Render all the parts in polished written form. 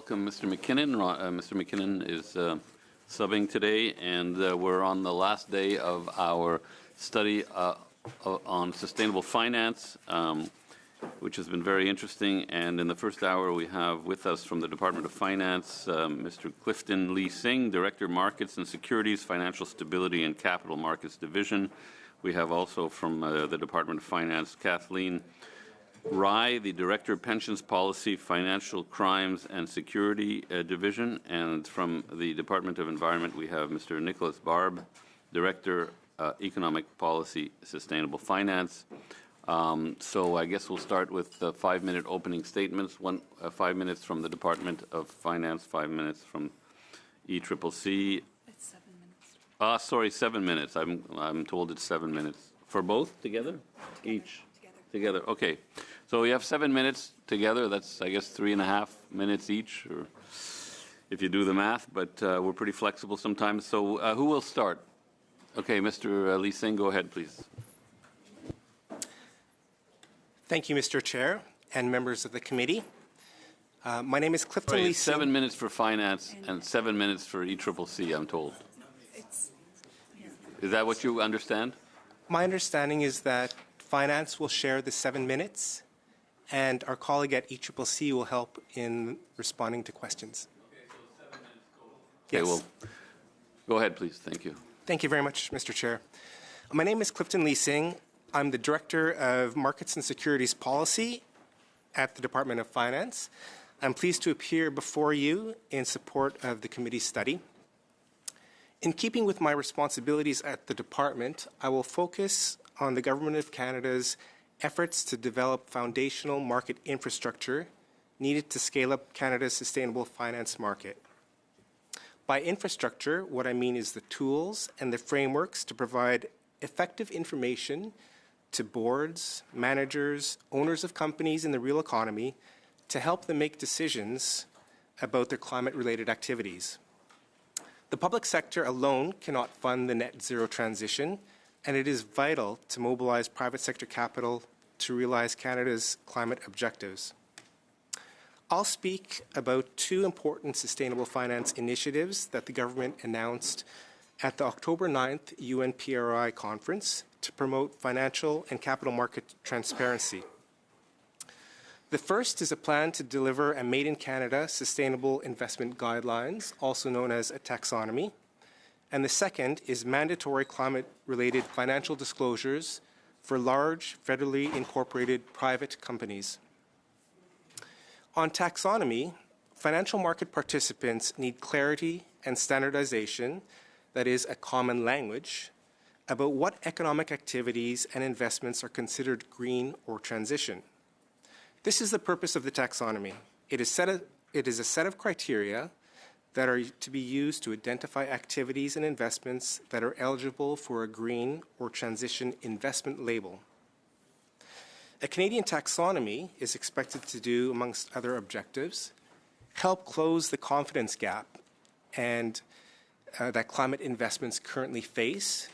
welcome Mr. McKinnon. Mr. McKinnon is subbing today, and we're on the last day of our study on sustainable finance, which has been very interesting. And in the first hour, we have with us from the Department of Finance, Mr. Clifton Lee Singh, Director, Markets and Securities, Financial Stability and Capital Markets Division. We have also from the Department of Finance, Kathleen Rai, the Director of Pensions Policy, Financial Crimes and Security Division. And from the Department of Environment, we have Mr. Nicholas Barb, Director, Economic Policy, Sustainable Finance. So I guess we'll start with 5-minute opening statements. 5 minutes from the Department of Finance, 5 minutes from ECCC. It's 7 minutes. Sorry, 7 minutes. I'm told it's 7 minutes. For both together? Each? Together. Okay. So we have 7 minutes together. That's, I guess, 3.5 minutes each, or if you do the math, but we're pretty flexible sometimes. So who will start? Okay, Mr. Lee Singh, go ahead, please. Thank you, Mr. Chair and members of the committee. My name is Clifton Lee Singh. 7 minutes for finance and 7 minutes for ECCC, I'm told. Is that what you understand? My understanding is that finance will share the 7 minutes, and our colleague at ECCC will help in responding to questions. Okay, so 7 minutes total. Yes. Okay, well, go ahead, please. Thank you. Thank you very much, Mr. Chair. My name is Clifton Lee Singh. I'm the Director of Markets and Securities Policy at the Department of Finance. I'm pleased to appear before you in support of the committee's study. In keeping with my responsibilities at the department, I will focus on the Government of Canada's efforts to develop foundational market infrastructure needed to scale up Canada's sustainable finance market. By infrastructure, what I mean is the tools and the frameworks to provide effective information to boards, managers, owners of companies in the real economy to help them make decisions about their climate-related activities. The public sector alone cannot fund the net zero transition, and it is vital to mobilize private sector capital to realize Canada's climate objectives. I'll speak about 2 important sustainable finance initiatives that the government announced at the October 9th UNPRI conference to promote financial and capital market transparency. The first is a plan to deliver a Made in Canada Sustainable Investment Guidelines, also known as a taxonomy. And the second is mandatory climate-related financial disclosures for large, federally incorporated private companies. On taxonomy, financial market participants need clarity and standardization, that is, a common language, about what economic activities and investments are considered green or transition. This is the purpose of the taxonomy. It is a set of criteria that are to be used to identify activities and investments that are eligible for a green or transition investment label. A Canadian taxonomy is expected to do, amongst other objectives, help close the confidence gap and that climate investments currently face.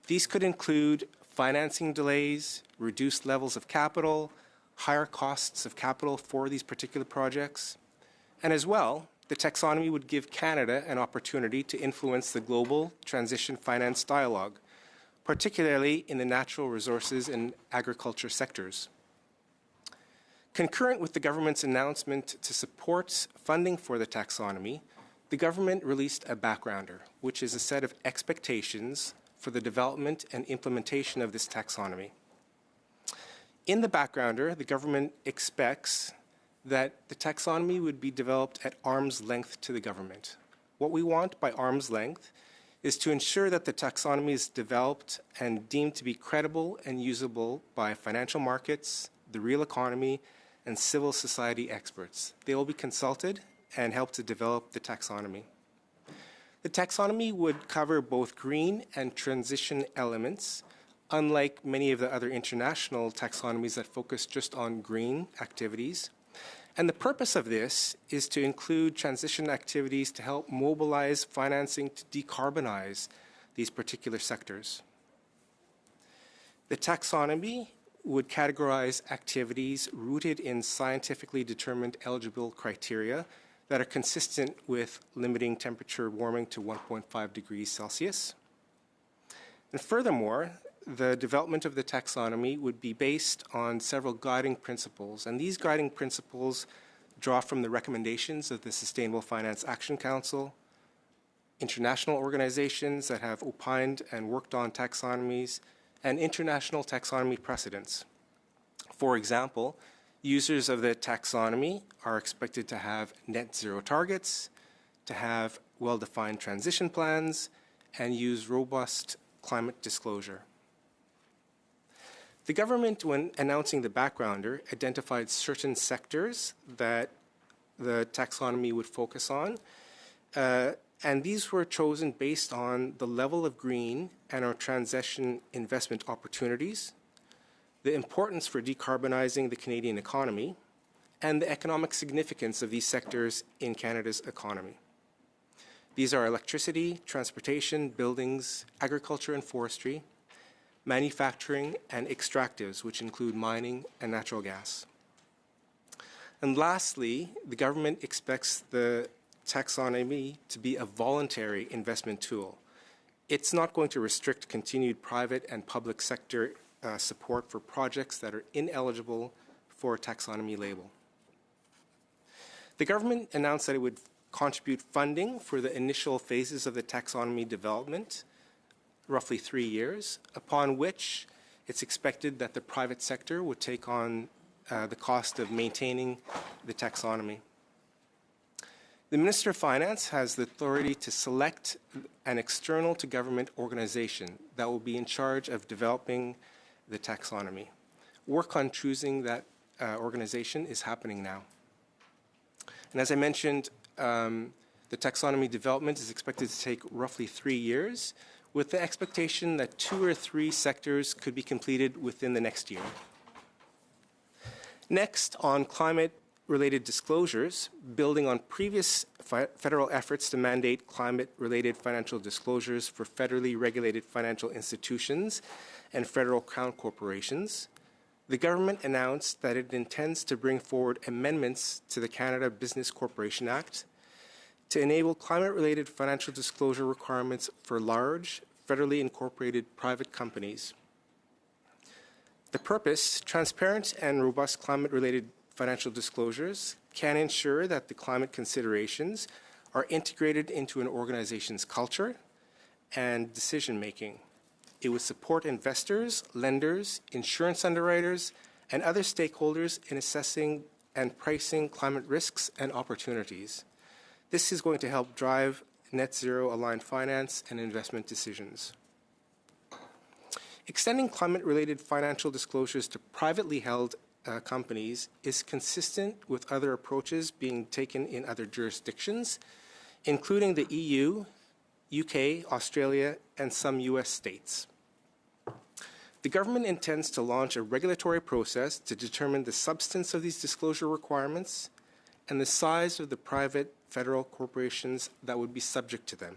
These could include financing delays, reduced levels of capital, higher costs of capital for these particular projects, and as well, the taxonomy would give Canada an opportunity to influence the global transition finance dialogue, particularly in the natural resources and agriculture sectors. Concurrent with the government's announcement to support funding for the taxonomy, the government released a backgrounder, which is a set of expectations for the development and implementation of this taxonomy. In the backgrounder, the government expects that the taxonomy would be developed at arm's length to the government. What we want by arm's length is to ensure that the taxonomy is developed and deemed to be credible and usable by financial markets, the real economy, and civil society experts. They will be consulted and help to develop the taxonomy. The taxonomy would cover both green and transition elements, unlike many of the other international taxonomies that focus just on green activities. And the purpose of this is to include transition activities to help mobilize financing to decarbonize these particular sectors. The taxonomy would categorize activities rooted in scientifically determined eligible criteria that are consistent with limiting temperature warming to 1.5 degrees Celsius. And furthermore, the development of the taxonomy would be based on several guiding principles, and these guiding principles draw from the recommendations of the Sustainable Finance Action Council, international organizations that have opined and worked on taxonomies, and international taxonomy precedents. For example, users of the taxonomy are expected to have net zero targets, to have well-defined transition plans, and use robust climate disclosure. The government, when announcing the backgrounder, identified certain sectors that the taxonomy would focus on, and these were chosen based on the level of green and our transition investment opportunities, the importance for decarbonizing the Canadian economy, and the economic significance of these sectors in Canada's economy. These are electricity, transportation, buildings, agriculture and forestry, manufacturing, and extractives, which include mining and natural gas. And lastly, the government expects the taxonomy to be a voluntary investment tool. It's not going to restrict continued private and public sector support for projects that are ineligible for a taxonomy label. The government announced that it would contribute funding for the initial phases of the taxonomy development, roughly 3 years, upon which it's expected that the private sector would take on the cost of maintaining the taxonomy. The Minister of Finance has the authority to select an external to government organization that will be in charge of developing the taxonomy. Work on choosing that organization is happening now. And as I mentioned, the taxonomy development is expected to take roughly 3 years, with the expectation that 2 or 3 sectors could be completed within the next year. Next, on climate-related disclosures, building on previous federal efforts to mandate climate-related financial disclosures for federally regulated financial institutions and federal crown corporations, the government announced that it intends to bring forward amendments to the Canada Business Corporation Act to enable climate-related financial disclosure requirements for large, federally incorporated private companies. The purpose, transparent and robust climate-related financial disclosures can ensure that the climate considerations are integrated into an organization's culture and decision-making. It would support investors, lenders, insurance underwriters, and other stakeholders in assessing and pricing climate risks and opportunities. This is going to help drive net zero aligned finance and investment decisions. Extending climate-related financial disclosures to privately held companies is consistent with other approaches being taken in other jurisdictions, including the EU, UK, Australia, and some US states. The government intends to launch a regulatory process to determine the substance of these disclosure requirements and the size of the private federal corporations that would be subject to them.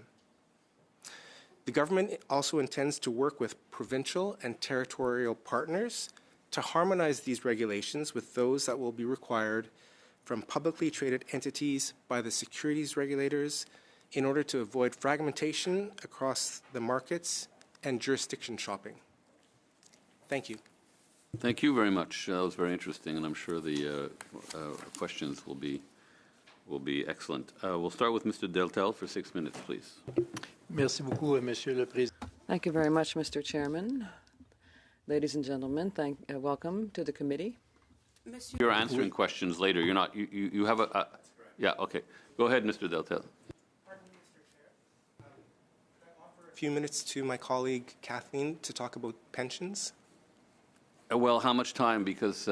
The government also intends to work with provincial and territorial partners to harmonize these regulations with those that will be required from publicly traded entities by the securities regulators in order to avoid fragmentation across the markets and jurisdiction shopping. Thank you. Thank you very much. That was very interesting, and I'm sure the questions will be excellent. We'll start with Mr. Deltel for 6 minutes, please. Merci beaucoup, Monsieur le Président. Thank you very much, Mr. Chairman. Ladies and gentlemen, welcome to the committee. You're answering questions later. You're not. You have a. Yeah. Okay. Go ahead, Mr. Deltel. Pardon me, Mr. Chair. Could I offer a few minutes to my colleague Kathleen to talk about pensions? Well, how much time? Because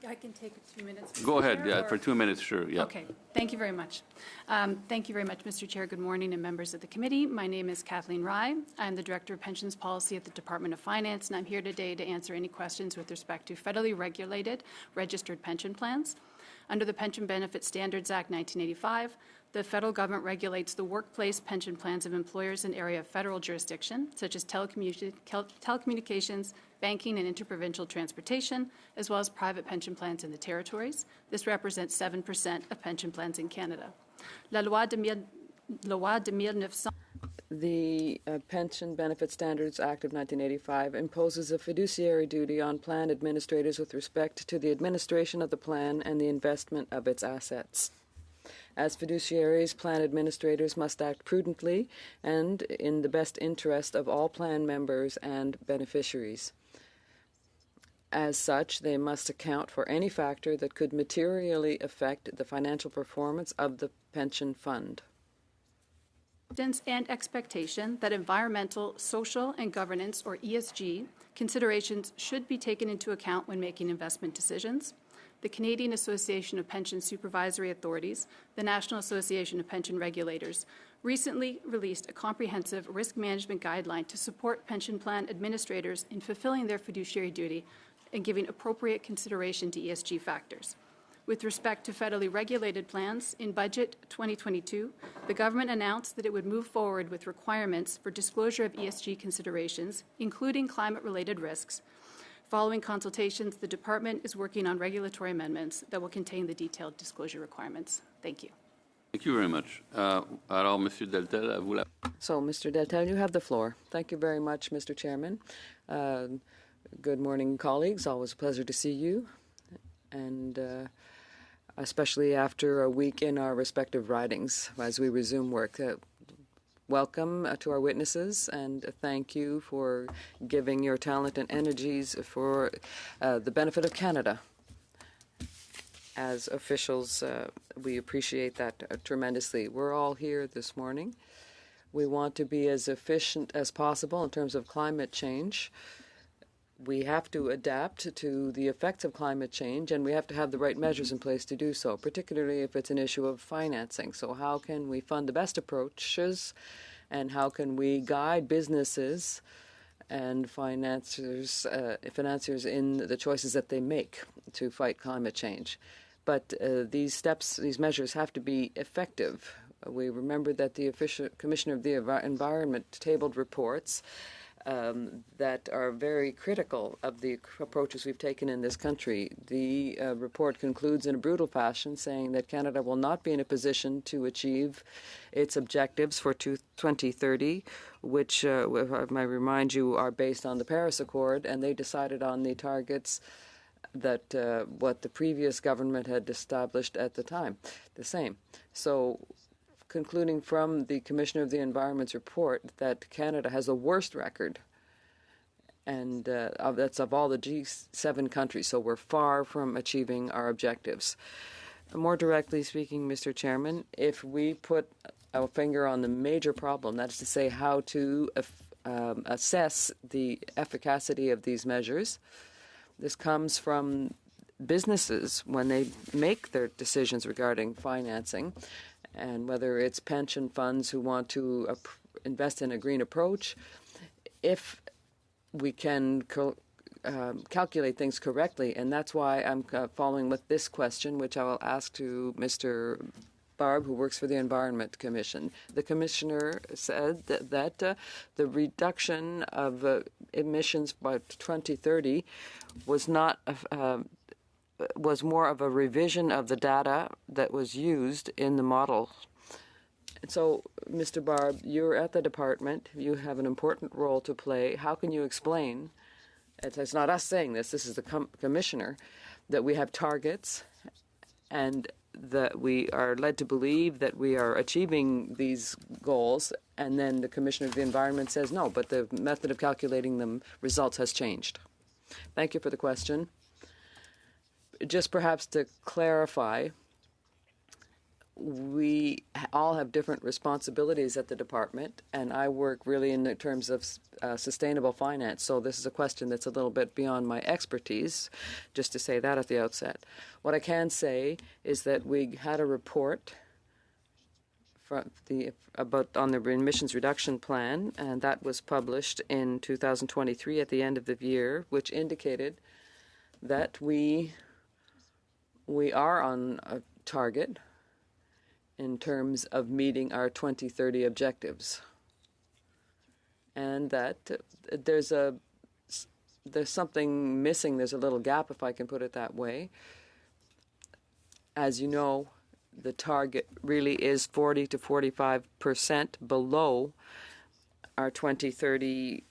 I can take 2 minutes. Mr. go ahead. Chair, Yeah, for 2 minutes, sure. Yeah. Okay. Thank you very much. Thank you very much, Mr. Chair. Good morning, and members of the committee. My name is Kathleen Rye. I'm the Director of Pensions Policy at the Department of Finance, and I'm here today to answer any questions with respect to federally regulated registered pension plans. Under the Pension Benefit Standards Act 1985, the federal government regulates the workplace pension plans of employers in area of federal jurisdiction, such as telecommunications, banking and interprovincial transportation, as well as private pension plans in the territories. This represents 7% of pension plans in Canada. La loi de 1900. The Pension Benefit Standards Act of 1985 imposes a fiduciary duty on plan administrators with respect to the administration of the plan and the investment of its assets. As fiduciaries, plan administrators must act prudently and in the best interest of all plan members and beneficiaries. As such, they must account for any factor that could materially affect the financial performance of the pension fund. And expectation that environmental, social, and governance, or ESG, considerations should be taken into account when making investment decisions. The Canadian Association of Pension Supervisory Authorities, the National Association of Pension Regulators, recently released a comprehensive risk management guideline to support pension plan administrators in fulfilling their fiduciary duty and giving appropriate consideration to ESG factors. With respect to federally regulated plans, in Budget 2022, the government announced that it would move forward with requirements for disclosure of ESG considerations, including climate-related risks. Following consultations, the Department is working on regulatory amendments that will contain the detailed disclosure requirements. Thank you. Thank you very much. Alors, Monsieur Deltel, à vous la... So, Mr. Deltel, you have the floor. Thank you very much, Mr. Chairman. Good morning, colleagues. Always a pleasure to see you. And especially after a week in our respective ridings as we resume work. Welcome to our witnesses, and thank you for giving your talent and energies for the benefit of Canada. As officials, we appreciate that tremendously. We're all here this morning. We want to be as efficient as possible in terms of climate change. We have to adapt to the effects of climate change, and we have to have the right measures in place to do so, particularly if it's an issue of financing. So how can we fund the best approaches, and how can we guide businesses and financiers in the choices that they make to fight climate change? But these steps, these measures have to be effective. We remember that the official Commissioner of the Environment tabled reports that are very critical of the approaches we've taken in this country. The report concludes in a brutal fashion, saying that Canada will not be in a position to achieve its objectives for 2030, which, if I may remind you, are based on the Paris Accord, and they decided on the targets that what the previous government had established at the time, the same. So, concluding from the Commissioner of the Environment's report that Canada has the worst record, and that's of all the G7 countries, so we're far from achieving our objectives. More directly speaking, Mr. Chairman, if we put a finger on the major problem, that is to say how to assess the efficacy of these measures, this comes from businesses when they make their decisions regarding financing, and whether it's pension funds who want to invest in a green approach. If we can calculate things correctly, and that's why I'm following with this question, which I will ask to Mr. Barb, who works for the Environment Commission. The Commissioner said that the reduction of emissions by 2030 was not was more of a revision of the data that was used in the model. So, Mr. Barb, you're at the department. You have an important role to play. How can you explain, it's not us saying this, this is the Commissioner, that we have targets and that we are led to believe that we are achieving these goals, and then the Commissioner of the Environment says no, but the method of calculating them results has changed? Thank you for the question. Just perhaps to clarify, we all have different responsibilities at the department, and I work really in the terms of sustainable finance, so this is a question that's a little bit beyond my expertise, just to say that at the outset. What I can say is that we had a report on the emissions reduction plan, and that was published in 2023 at the end of the year, which indicated that we are on a target in terms of meeting our 2030 objectives, and that there's there's something missing. There's a little gap, if I can put it that way. As you know, the target really is 40 to 45% below our 2030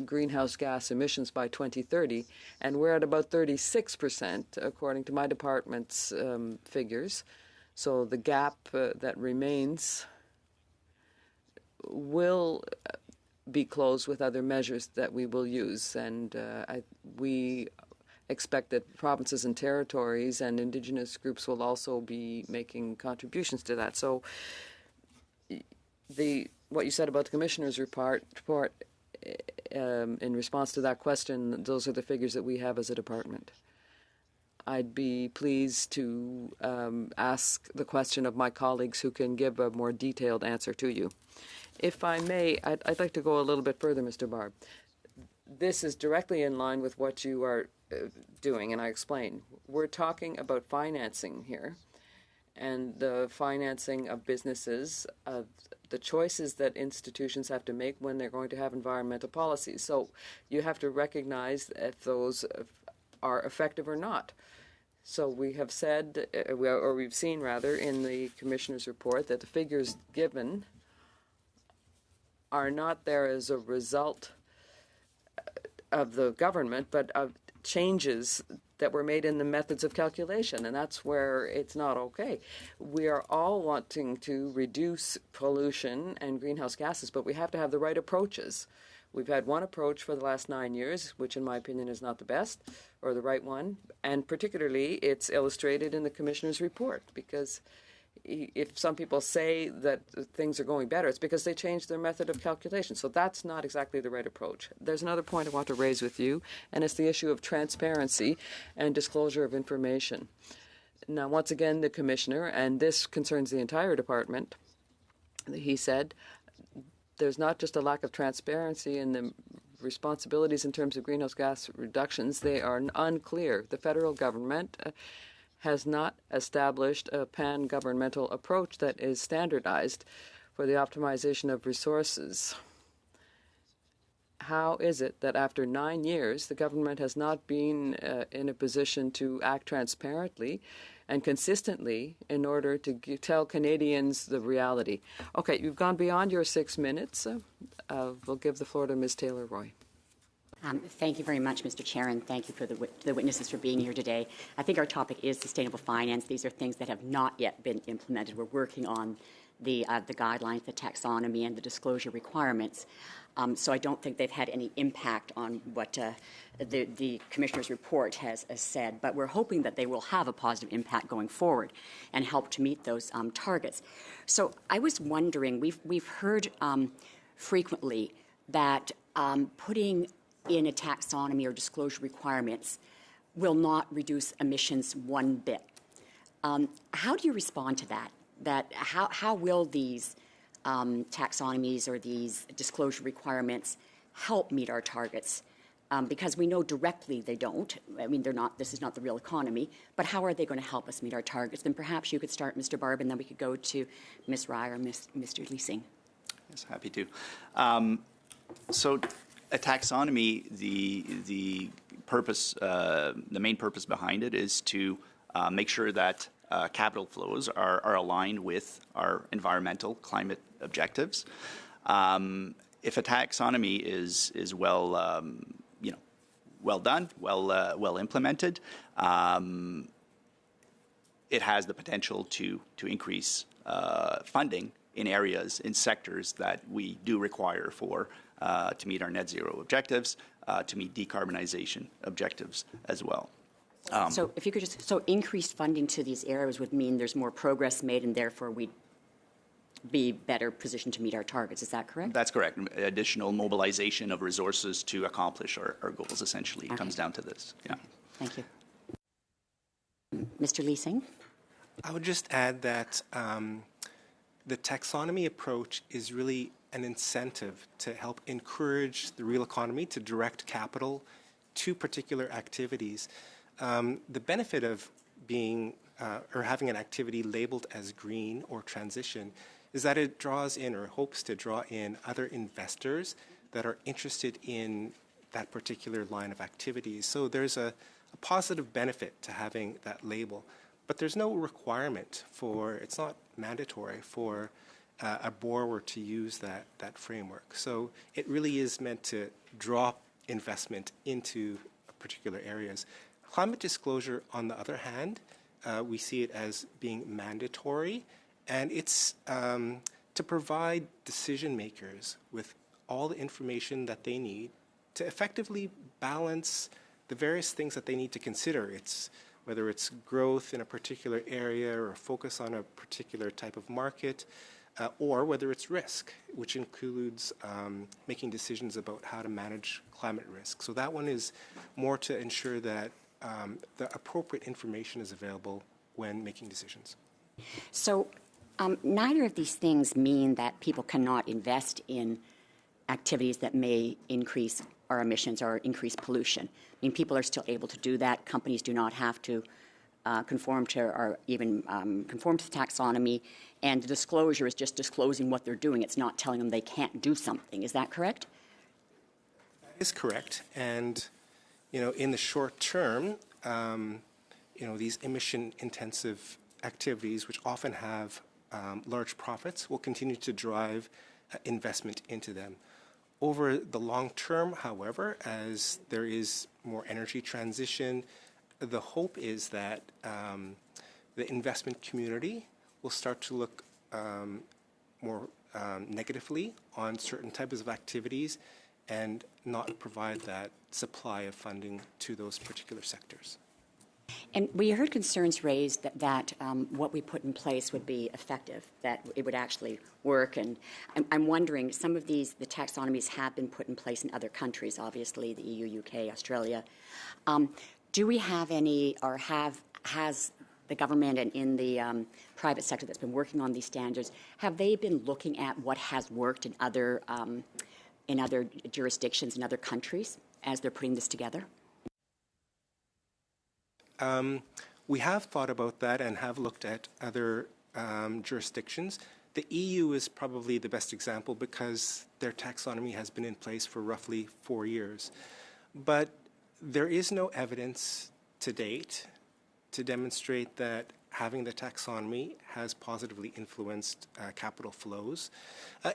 greenhouse gas emissions by 2030, and we're at about 36% according to my department's figures. So the gap that remains will be closed with other measures that we will use, and we expect that provinces and territories and Indigenous groups will also be making contributions to that. So what you said about the Commissioner's report in response to that question, those are the figures that we have as a department. I'd be pleased to ask the question of my colleagues who can give a more detailed answer to you. If I may, I'd like to go a little bit further, Mr. Barb. This is directly in line with what you are doing, and I explain. We're talking about financing here, and the financing of businesses, of the choices that institutions have to make when they're going to have environmental policies. So you have to recognize if those are effective or not. So we have said, or we've seen rather, in the Commissioner's report that the figures given are not there as a result of the government, but of changes that were made in the methods of calculation, and that's where it's not okay. We are all wanting to reduce pollution and greenhouse gases, but we have to have the right approaches. We've had one approach for the last 9 years, which in my opinion is not the best or the right one, and particularly it's illustrated in the Commissioner's report, because if some people say that things are going better, it's because they changed their method of calculation. So that's not exactly the right approach. There's another point I want to raise with you, and it's the issue of transparency and disclosure of information. Now, once again, the Commissioner, and this concerns the entire department, he said there's not just a lack of transparency in the responsibilities in terms of greenhouse gas reductions. They are unclear. The federal government has not established a pan-governmental approach that is standardized for the optimization of resources. How is it that after 9 years, the government has not been in a position to act transparently and consistently in order to tell Canadians the reality? Okay, you've gone beyond your 6 minutes. We'll give the floor to Ms. Taylor-Roy. Thank you very much, Mr. Chair, and thank you for the witnesses for being here today. I think our topic is sustainable finance. These are things that have not yet been implemented. We're working on the guidelines, the taxonomy, and the disclosure requirements. So I don't think they've had any impact on what the Commissioner's report has said, but we're hoping that they will have a positive impact going forward and help to meet those targets. So I was wondering, we've heard frequently that putting in a taxonomy or disclosure requirements will not reduce emissions one bit. How do you respond to that? How will these taxonomies or these disclosure requirements help meet our targets? Because we know directly they don't. I mean, they're not. This is not the real economy. But how are they going to help us meet our targets? Then perhaps you could start, Mr. Barb, and then we could go to Ms. Rye or Mr. Leasing. Yes, happy to. So, a taxonomy, the purpose, the main purpose behind it is to make sure that capital flows are aligned with our environmental climate objectives. If a taxonomy is well, well done, well implemented, it has the potential to increase funding in areas, in sectors that we do require for to meet our net zero objectives, to meet decarbonization objectives as well. So if you could just, so increased funding to these areas would mean there's more progress made and therefore we'd be better positioned to meet our targets. Is that correct? That's correct. Additional mobilization of resources to accomplish our goals essentially comes down to this. Yeah. Thank you. Mr. Leasing? I would just add that the taxonomy approach is really an incentive to help encourage the real economy to direct capital to particular activities. The benefit of being or having an activity labeled as green or transition is that it draws in or hopes to draw in other investors that are interested in that particular line of activities. So there's a positive benefit to having that label, but there's no requirement for, it's not mandatory for a borrower to use that framework. So it really is meant to draw investment into particular areas. Climate disclosure, on the other hand, we see it as being mandatory, and it's to provide decision makers with all the information that they need to effectively balance the various things that they need to consider. It's whether it's growth in a particular area or a focus on a particular type of market, or whether it's risk, which includes making decisions about how to manage climate risk. So that one is more to ensure that the appropriate information is available when making decisions. So neither of these things mean that people cannot invest in activities that may increase our emissions or increase pollution. I mean, people are still able to do that. Companies do not have to conform to or even conform to the taxonomy, and the disclosure is just disclosing what they're doing. It's not telling them they can't do something. Is that correct? That is correct. And, in the short term, these emission-intensive activities, which often have large profits, will continue to drive investment into them. Over the long term, however, as there is more energy transition, the hope is that the investment community will start to look more negatively on certain types of activities and not provide that supply of funding to those particular sectors. And we heard concerns raised that what we put in place would be effective, that it would actually work. And I'm wondering, some of the taxonomies have been put in place in other countries, obviously, the EU, UK, Australia. Do we have any, or has the government and in the private sector that's been working on these standards, have they been looking at what has worked in other jurisdictions, in other countries, as they're putting this together? We have thought about that and have looked at other jurisdictions. The EU is probably the best example because their taxonomy has been in place for roughly 4 years. But there is no evidence to date to demonstrate that having the taxonomy has positively influenced capital flows,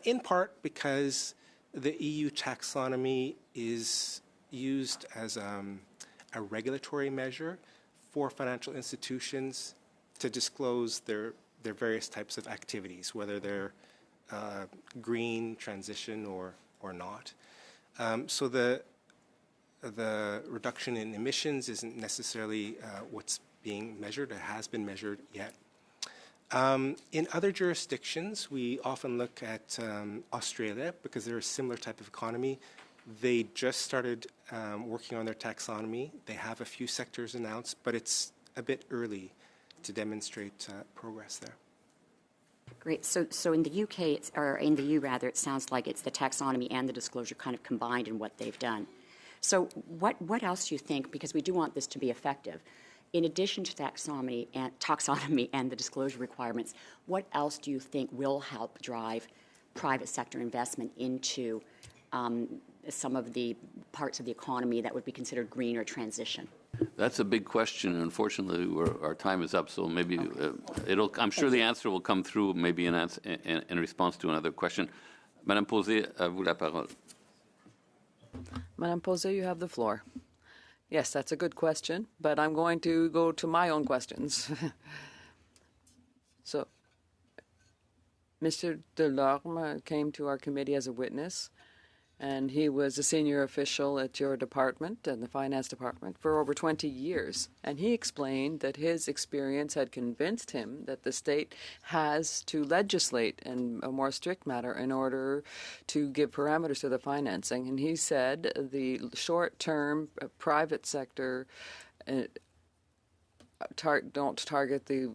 in part because the EU taxonomy is used as a regulatory measure for financial institutions to disclose their various types of activities, whether they're green, transition, or not. So the reduction in emissions isn't necessarily what's being measured. It has been measured yet. In other jurisdictions, we often look at Australia because they're a similar type of economy. They just started working on their taxonomy. They have a few sectors announced, but it's a bit early to demonstrate progress there. Great. So in the UK, or in the EU rather, it sounds like it's the taxonomy and the disclosure kind of combined in what they've done. So what else do you think, because we do want this to be effective, in addition to taxonomy and the disclosure requirements, what else do you think will help drive private sector investment into some of the parts of the economy that would be considered green or transition? That's a big question. Unfortunately, our time is up, so maybe I'm sure the answer will come through maybe in response to another question. Madame Posé, à vous la parole. Madame Posé, you have the floor. Yes, that's a good question, but I'm going to go to my own questions. So, Mr. Delorme came to our committee as a witness, and he was a senior official at your department and the finance department for over 20 years. And he explained that his experience had convinced him that the state has to legislate in a more strict manner in order to give parameters to the financing. And he said the short-term private sector don't target the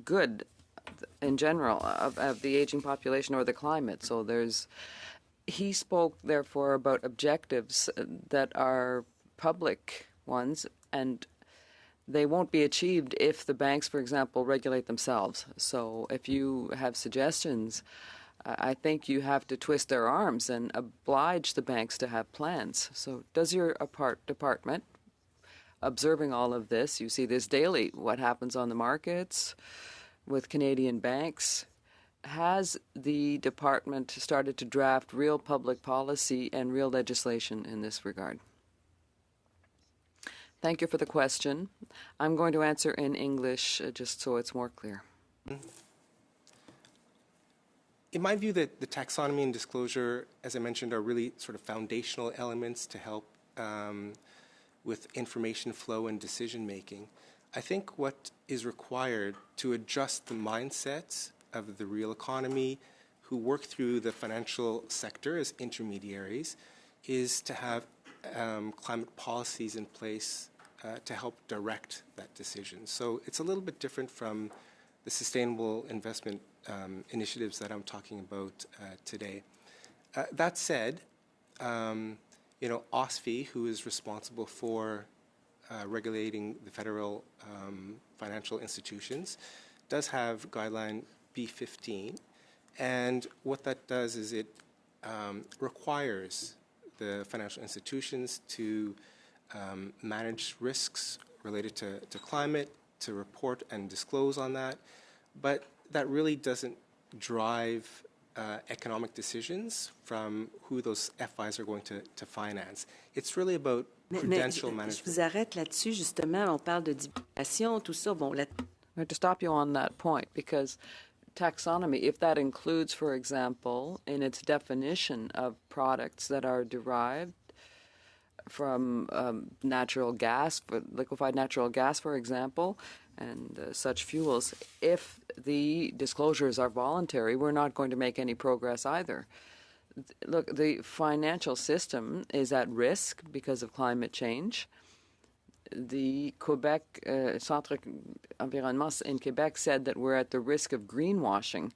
good in general of the aging population or the climate. So he spoke, therefore, about objectives that are public ones, and they won't be achieved if the banks, for example, regulate themselves. So if you have suggestions I think you have to twist their arms and oblige the banks to have plans. So does your department, observing all of this, you see this daily, what happens on the markets with Canadian banks, has the department started to draft real public policy and real legislation in this regard? Thank you for the question. I'm going to answer in English just so it's more clear. In my view, that the taxonomy and disclosure, as I mentioned, are really sort of foundational elements to help with information flow and decision making. I think what is required to adjust the mindsets of the real economy who work through the financial sector as intermediaries is to have climate policies in place to help direct that decision. So it's a little bit different from the sustainable investment initiatives that I'm talking about today. That said, OSFI, who is responsible for regulating the federal financial institutions, does have guideline B15, and what that does is it requires the financial institutions to manage risks related to climate, to report and disclose on that, but that really doesn't drive economic decisions from who those FIs are going to finance. It's really about prudential management. Je vous arrête là-dessus, justement, on parle de divulgation, tout ça. Bon, I have to stop you on that point because taxonomy, if that includes, for example, in its definition of products that are derived from natural gas, liquefied natural gas, for example, and such fuels, if the disclosures are voluntary, we're not going to make any progress either. Look, the financial system is at risk because of climate change. The Quebec Centre Environnement in Quebec said that we're at the risk of greenwashing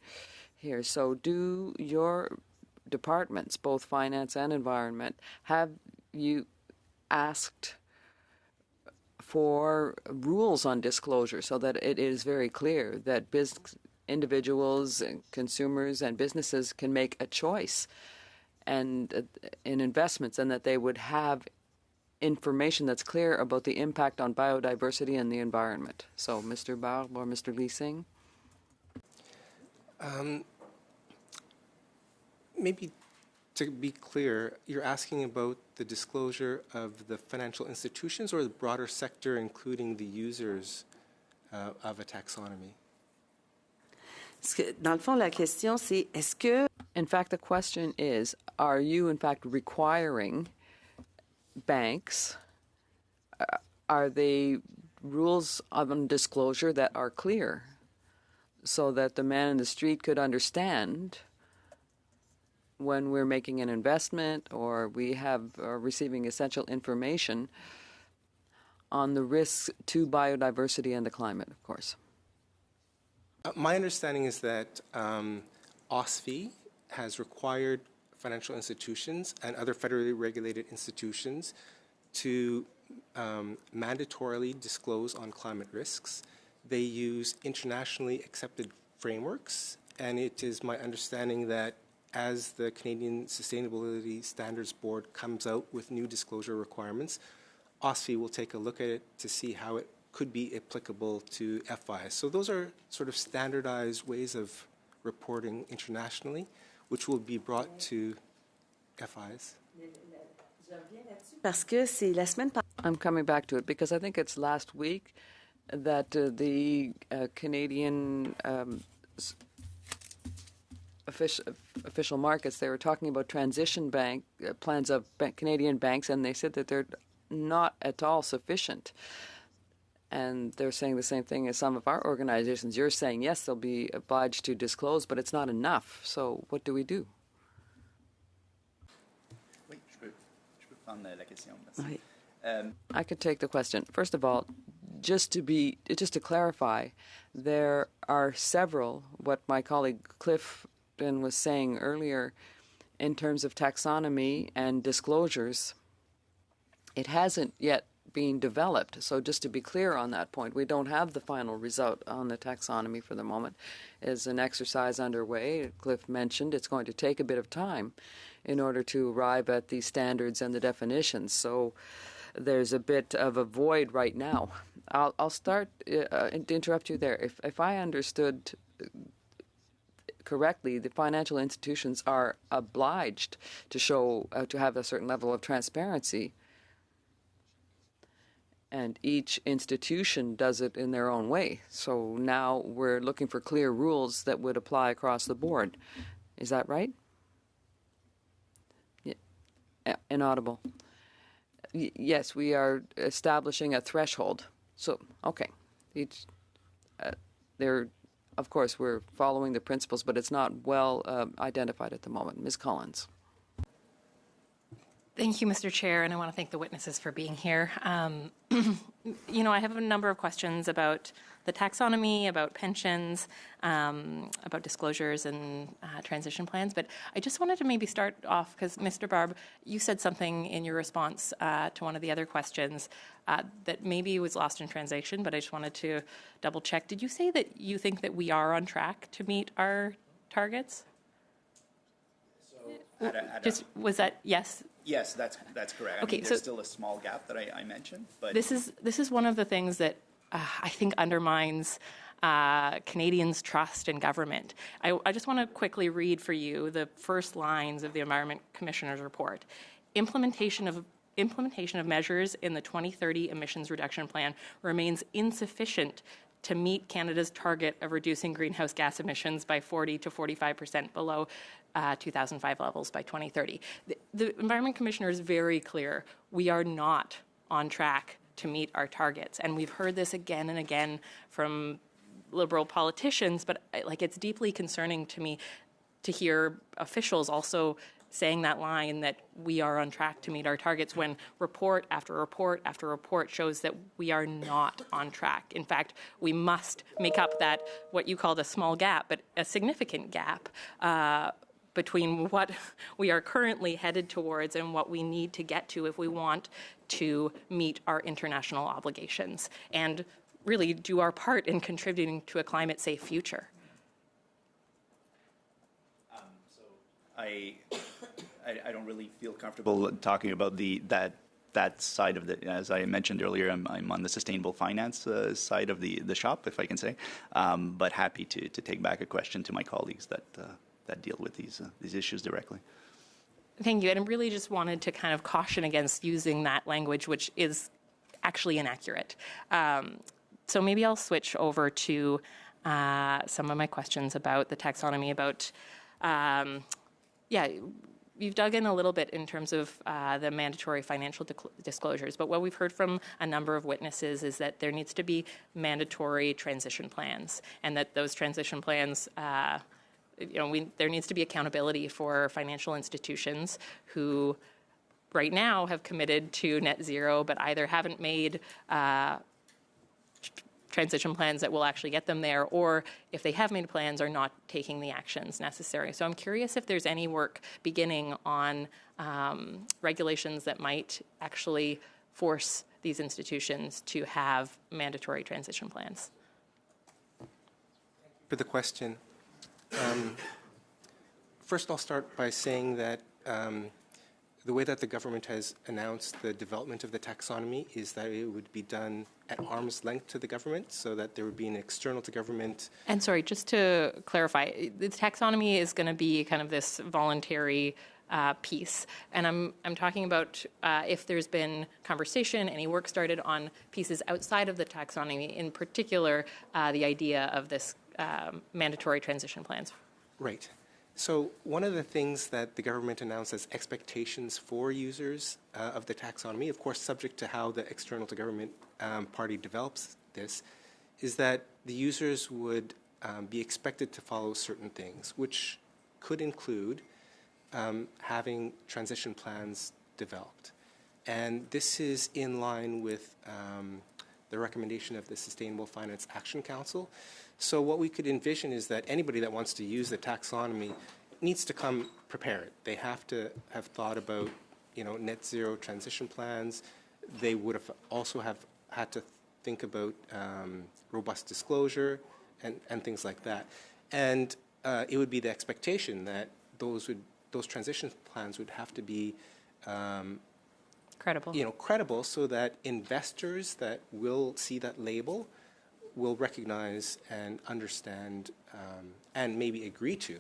here. So do your departments, both finance and environment, have you asked for rules on disclosure so that it is very clear that individuals, and consumers, and businesses can make a choice and in investments, and that they would have information that's clear about the impact on biodiversity and the environment? So, Mr. Barbe or Mr. Leasing? Maybe to be clear, you're asking about the disclosure of the financial institutions or the broader sector, including the users of a taxonomy? Dans le fond, la question, c'est est-ce que... In fact, the question is, are you, in fact, requiring banks, are they rules on disclosure that are clear so that the man in the street could understand when we're making an investment or we are receiving essential information on the risks to biodiversity and the climate, of course? My understanding is that OSFI has required financial institutions and other federally regulated institutions to mandatorily disclose on climate risks. They use internationally accepted frameworks, and it is my understanding that as the Canadian Sustainability Standards Board comes out with new disclosure requirements, OSFI will take a look at it to see how it could be applicable to FIs. So those are sort of standardized ways of reporting internationally, which will be brought to FIs. Parce que c'est la semaine passée. I'm coming back to it because I think it's last week that the Canadian official markets, they were talking about transition bank plans of Canadian banks, and they said that they're not at all sufficient. And they're saying the same thing as some of our organizations. You're saying, yes, they'll be obliged to disclose, but it's not enough. So what do we do? Oui, je peux prendre la question. Merci. Oui. I could take the question. First of all, just to clarify, there are several, what my colleague Clifton was saying earlier, in terms of taxonomy and disclosures. It hasn't yet being developed. So just to be clear on that point, we don't have the final result on the taxonomy for the moment. Is an exercise underway. Cliff mentioned it's going to take a bit of time in order to arrive at the standards and the definitions. So there's a bit of a void right now. I'll start to interrupt you there. If I understood correctly, the financial institutions are obliged to show to have a certain level of transparency, and each institution does it in their own way. So now we're looking for clear rules that would apply across the board. Is that right? Yeah. Inaudible. Yes, we are establishing a threshold. So, okay. Of course, we're following the principles, but it's not well identified at the moment. Ms. Collins. Thank you, Mr. Chair, and I want to thank the witnesses for being here. I have a number of questions about the taxonomy, about pensions, about disclosures and transition plans, but I just wanted to maybe start off, because Mr. Barb, you said something in your response to one of the other questions that maybe was lost in translation, but I just wanted to double check. Did you say that you think that we are on track to meet our targets? Was that yes? Yes, that's correct. Okay, there's still a small gap that I mentioned, but this is one of the things that I think undermines Canadians' trust in government. I just want to quickly read for you the first lines of the Environment Commissioner's report. Implementation of measures in the 2030 emissions reduction plan remains insufficient to meet Canada's target of reducing greenhouse gas emissions by 40 to 45% below 2005 levels by 2030. The Environment Commissioner is very clear. We are not on track to meet our targets. And we've heard this again and again from Liberal politicians, but it's deeply concerning to me to hear officials also saying that line that we are on track to meet our targets when report after report after report shows that we are not on track. In fact, we must make up that, what you called a small gap, but a significant gap between what we are currently headed towards and what we need to get to if we want to meet our international obligations and really do our part in contributing to a climate-safe future. I don't really feel comfortable talking about that side of the. As I mentioned earlier, I'm on the sustainable finance side of the shop, if I can say, but happy to take back a question to my colleagues that deal with these issues directly. Thank you. And I really just wanted to kind of caution against using that language, which is actually inaccurate. So maybe I'll switch over to some of my questions about the taxonomy, about you've dug in a little bit in terms of the mandatory financial disclosures, but what we've heard from a number of witnesses is that there needs to be mandatory transition plans, and that those transition plans, there needs to be accountability for financial institutions who right now have committed to net zero, but either haven't made transition plans that will actually get them there, or if they have made plans, are not taking the actions necessary. So I'm curious if there's any work beginning on regulations that might actually force these institutions to have mandatory transition plans. For the question. First, I'll start by saying that the way that the government has announced the development of the taxonomy is that it would be done at arm's length to the government, so that there would be an external to government. And sorry, just to clarify, the taxonomy is going to be kind of this voluntary piece, and I'm talking about if there's been conversation, any work started on pieces outside of the taxonomy, in particular the idea of this mandatory transition plans. Right. So one of the things that the government announced as expectations for users of the taxonomy, of course subject to how the external to government party develops this, is that the users would be expected to follow certain things, which could include having transition plans developed. And this is in line with the recommendation of the Sustainable Finance Action Council. So what we could envision is that anybody that wants to use the taxonomy needs to come prepared. They have to have thought about, net zero transition plans. they would have also have had to think about robust disclosure and things like that. And it would be the expectation that those transition plans would have to be Credible. credible, so that investors that will see that label will recognize and understand and maybe agree to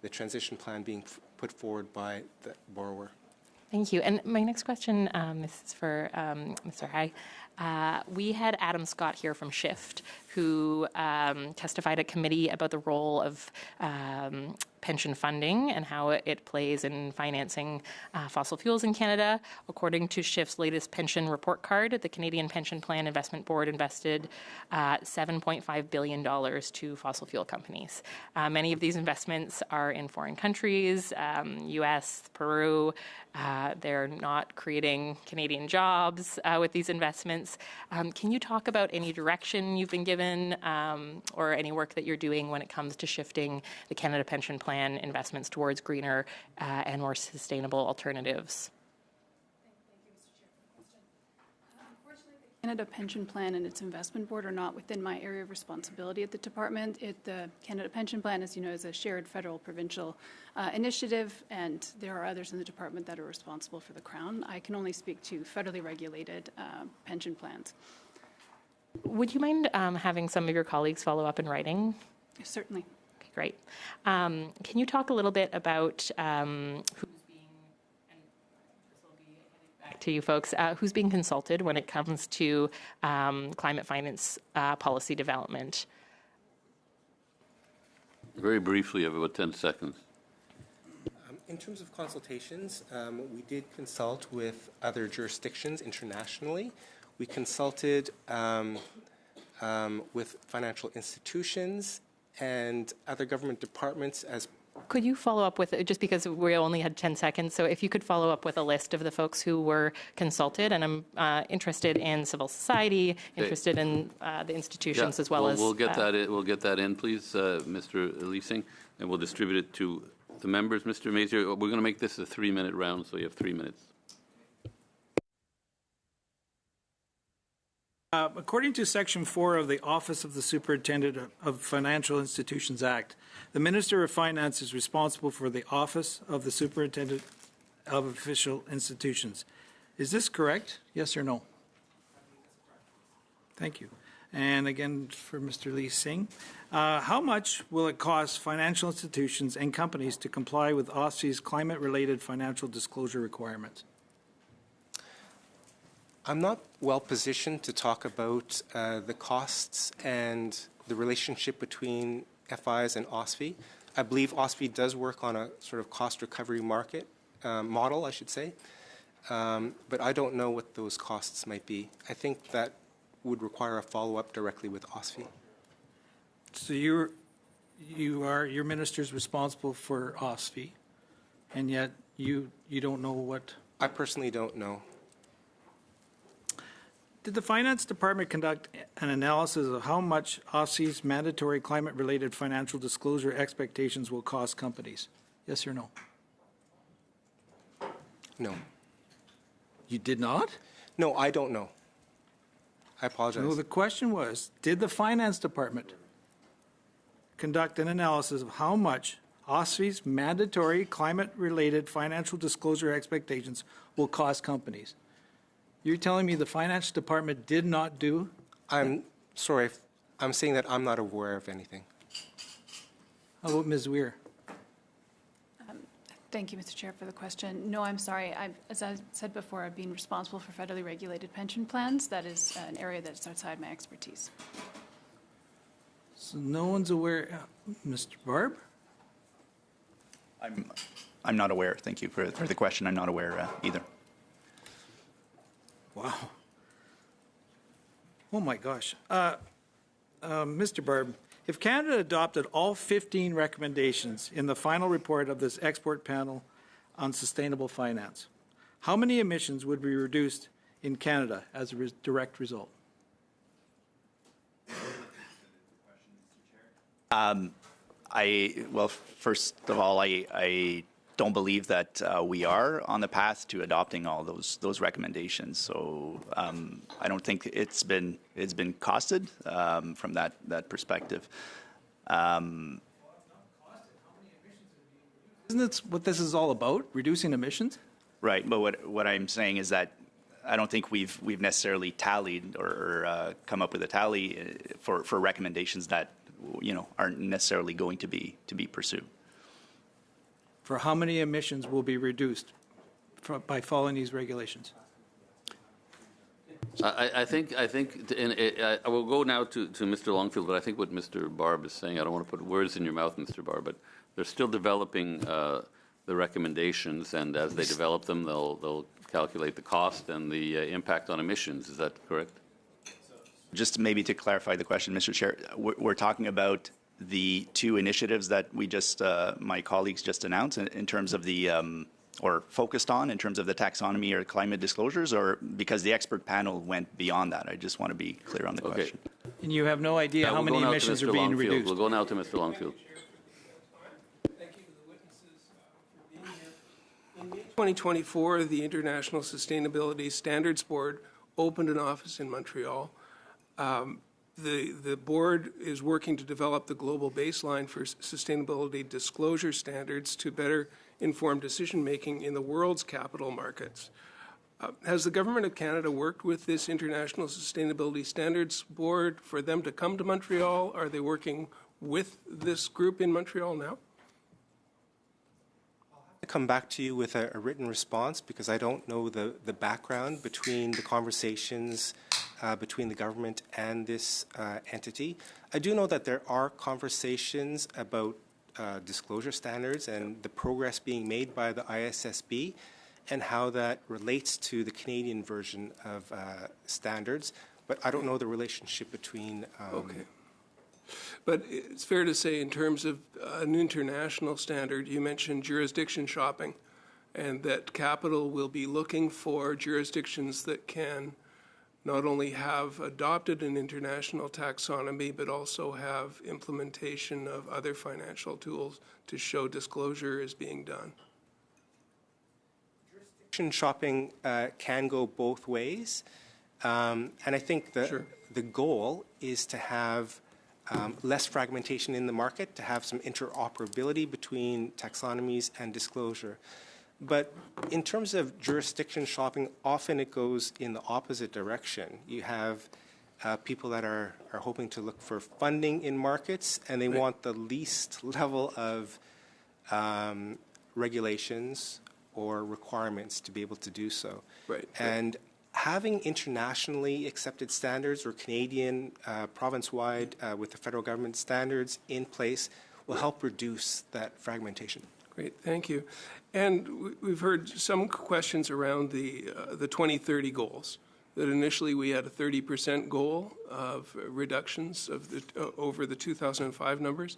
the transition plan being put forward by the borrower. Thank you. And my next question, this is for Mr. Hai. We had Adam Scott here from Shift, who testified at committee about the role of pension funding and how it plays in financing fossil fuels in Canada. According to Shift's latest pension report card, the Canadian Pension Plan Investment Board invested $7.5 billion to fossil fuel companies. Many of these investments are in foreign countries, U.S., Peru. They're not creating Canadian jobs with these investments. Can you talk about any direction you've been given or any work that you're doing when it comes to shifting the Canada Pension Plan investments towards greener and more sustainable alternatives? Canada Pension Plan and its investment board are not within my area of responsibility at the department. The Canada Pension Plan, as you know, is a shared federal-provincial initiative, and there are others in the department that are responsible for the Crown. I can only speak to federally regulated pension plans. Would you mind having some of your colleagues follow up in writing? Certainly. Okay, great. Can you talk a little bit about who's being, and this will be back to you folks, who's being consulted when it comes to climate finance policy development? Very briefly, you have about 10 seconds. In terms of consultations, we did consult with other jurisdictions internationally. We consulted with financial institutions and other government departments as. Could you follow up with, just because we only had 10 seconds, so if you could follow up with a list of the folks who were consulted, and I'm interested in civil society, interested in the institutions as well as. We'll get that in, please, Mr. Leasing, and we'll distribute it to the members. Mr. Mazier, we're going to make this a 3-minute round, so you have 3 minutes. According to Section 4 of the Office of the Superintendent of Financial Institutions Act, the Minister of Finance is responsible for the Office of the Superintendent of Official Institutions. Is this correct? Yes or no? Thank you. And again, for Mr. Lee Singh, how much will it cost financial institutions and companies to comply with OSFI's climate-related financial disclosure requirements? I'm not well positioned to talk about the costs and the relationship between FIs and OSFI. I believe OSFI does work on a sort of cost recovery model, I should say, but I don't know what those costs might be. I think that would require a follow-up directly with OSFI. So your minister's responsible for OSFI, and yet you don't know what? I personally don't know. Did the Finance Department conduct an analysis of how much OSFI's mandatory climate-related financial disclosure expectations will cost companies? Yes or no? No. You did not? No, I don't know. I apologize. No, the question was, did the Finance Department conduct an analysis of how much OSFI's mandatory climate-related financial disclosure expectations will cost companies? You're telling me the Finance Department did not do? I'm sorry. I'm saying that I'm not aware of anything. How about Ms. Weir? Thank you, Mr. Chair, for the question. No, I'm sorry. As I said before, I've been responsible for federally regulated pension plans. That is an area that's outside my expertise. So no one's aware. Mr. Barb? I'm not aware. Thank you for the question. I'm not aware either. Wow. Oh my gosh. Mr. Barb, if Canada adopted all 15 recommendations in the final report of this expert panel on sustainable finance, how many emissions would be reduced in Canada as a direct result? Well, first of all, I don't believe that we are on the path to adopting all those recommendations. So I don't think it's been costed from that perspective. Isn't that what this is all about, reducing emissions? Right, but what I'm saying is that I don't think we've necessarily tallied or come up with a tally for recommendations that aren't necessarily going to be pursued. For how many emissions will be reduced by following these regulations? I think, I will go now to Mr. Longfield, but I think what Mr. Barb is saying, I don't want to put words in your mouth, Mr. Barb, but they're still developing the recommendations, and as they develop them, they'll calculate the cost and the impact on emissions. Is that correct? Just maybe to clarify the question, Mr. Chair, we're talking about the two initiatives that we just, my colleagues just announced in terms of the, or focused on in terms of the taxonomy or climate disclosures, or because the expert panel went beyond that? I just want to be clear on the question. And you have no idea how many emissions are being reduced? We'll go now to Mr. Longfield. Thank you to the witnesses for being here. In May 2024, the International Sustainability Standards Board opened an office in Montreal. The board is working to develop the global baseline for sustainability disclosure standards to better inform decision-making in the world's capital markets. Has the Government of Canada worked with this International Sustainability Standards Board for them to come to Montreal? Are they working with this group in Montreal now? To come back to you with a written response because I don't know the background between the conversations between the government and this entity. I do know that there are conversations about disclosure standards and the progress being made by the ISSB and how that relates to the Canadian version of standards, but I don't know the relationship between Okay. But it's fair to say in terms of an international standard, you mentioned jurisdiction shopping, and that capital will be looking for jurisdictions that can not only have adopted an international taxonomy, but also have implementation of other financial tools to show disclosure is being done. Jurisdiction shopping can go both ways, and I think the goal is to have less fragmentation in the market, to have some interoperability between taxonomies and disclosure. But in terms of jurisdiction shopping, often it goes in the opposite direction. You have people that are hoping to look for funding in markets, and they want the least level of regulations or requirements to be able to do so. Right. And having internationally accepted standards or Canadian province-wide with the federal government standards in place will help reduce that fragmentation. Great, thank you. And we've heard some questions around the 2030 goals. That initially we had a 30% goal of reductions of over the 2005 numbers.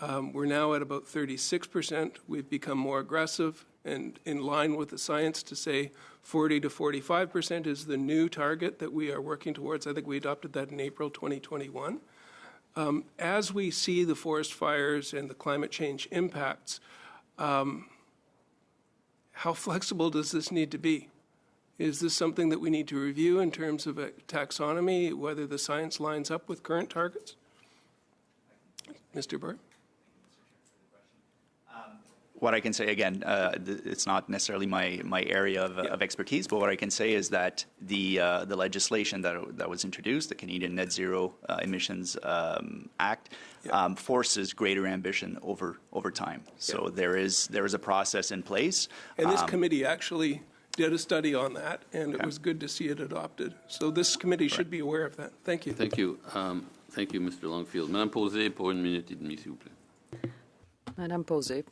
We're now at about 36%. We've become more aggressive and in line with the science to say 40 to 45% is the new target that we are working towards. I think we adopted that in April 2021. As we see the forest fires and the climate change impacts, how flexible does this need to be? Is this something that we need to review in terms of a taxonomy, whether the science lines up with current targets? Mr. Burt? What I can say, again, it's not necessarily my area of expertise, but what I can say is that the legislation that was introduced, the Canadian Net Zero Emissions Act, forces greater ambition over time. So there is a process in place. And this committee actually did a study on that, and it was good to see it adopted. So this committee should be aware of that. Thank you. Thank you. Thank you, Mr. Longfield. Madame Posé, pour 1 minute et demie, s'il vous plaît. Madame Posé.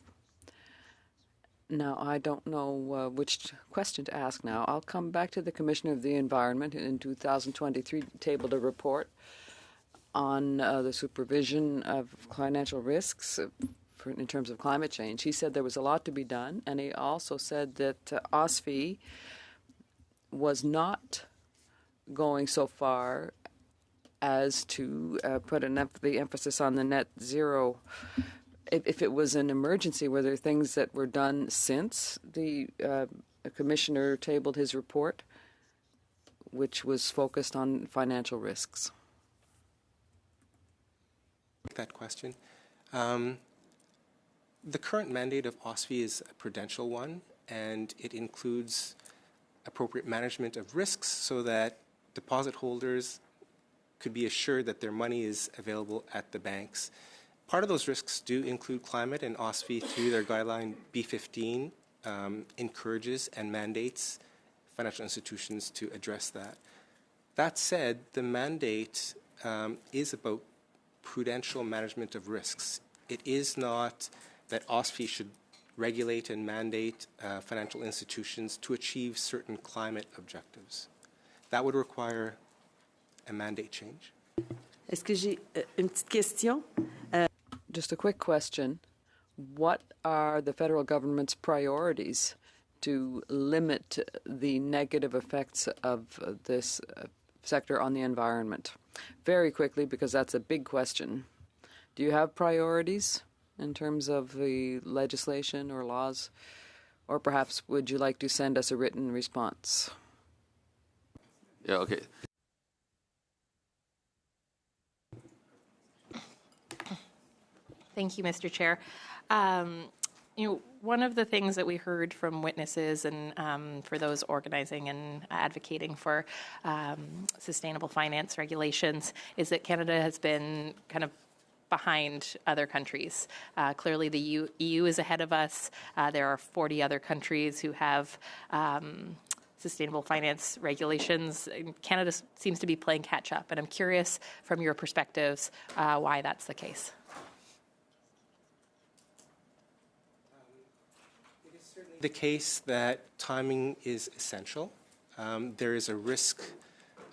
Now, I don't know which question to ask now. I'll come back to the Commissioner of the Environment in 2023, tabled a report on the supervision of financial risks in terms of climate change. He said there was a lot to be done, and he also said that OSFI was not going so far as to put the emphasis on the net zero if it was an emergency, were there things that were done since the commissioner tabled his report, which was focused on financial risks? That question. The current mandate of OSFI is a prudential one, and it includes appropriate management of risks so that deposit holders could be assured that their money is available at the banks. Part of those risks do include climate, and OSFI, through their guideline B15, encourages and mandates financial institutions to address that. That said, the mandate is about prudential management of risks. It is not that OSFI should regulate and mandate financial institutions to achieve certain climate objectives. That would require a mandate change. Est-ce que j'ai une petite question? Just a quick question. What are the federal government's priorities to limit the negative effects of this sector on the environment? Very quickly, because that's a big question. Do you have priorities in terms of the legislation or laws? Or perhaps would you like to send us a written response? Yeah, okay. Thank you, Mr. Chair. One of the things that we heard from witnesses and for those organizing and advocating for sustainable finance regulations is that Canada has been kind of behind other countries. Clearly, the EU is ahead of us. There are 40 other countries who have sustainable finance regulations. Canada seems to be playing catch up, and I'm curious from your perspectives why that's the case. The case that timing is essential. There is a risk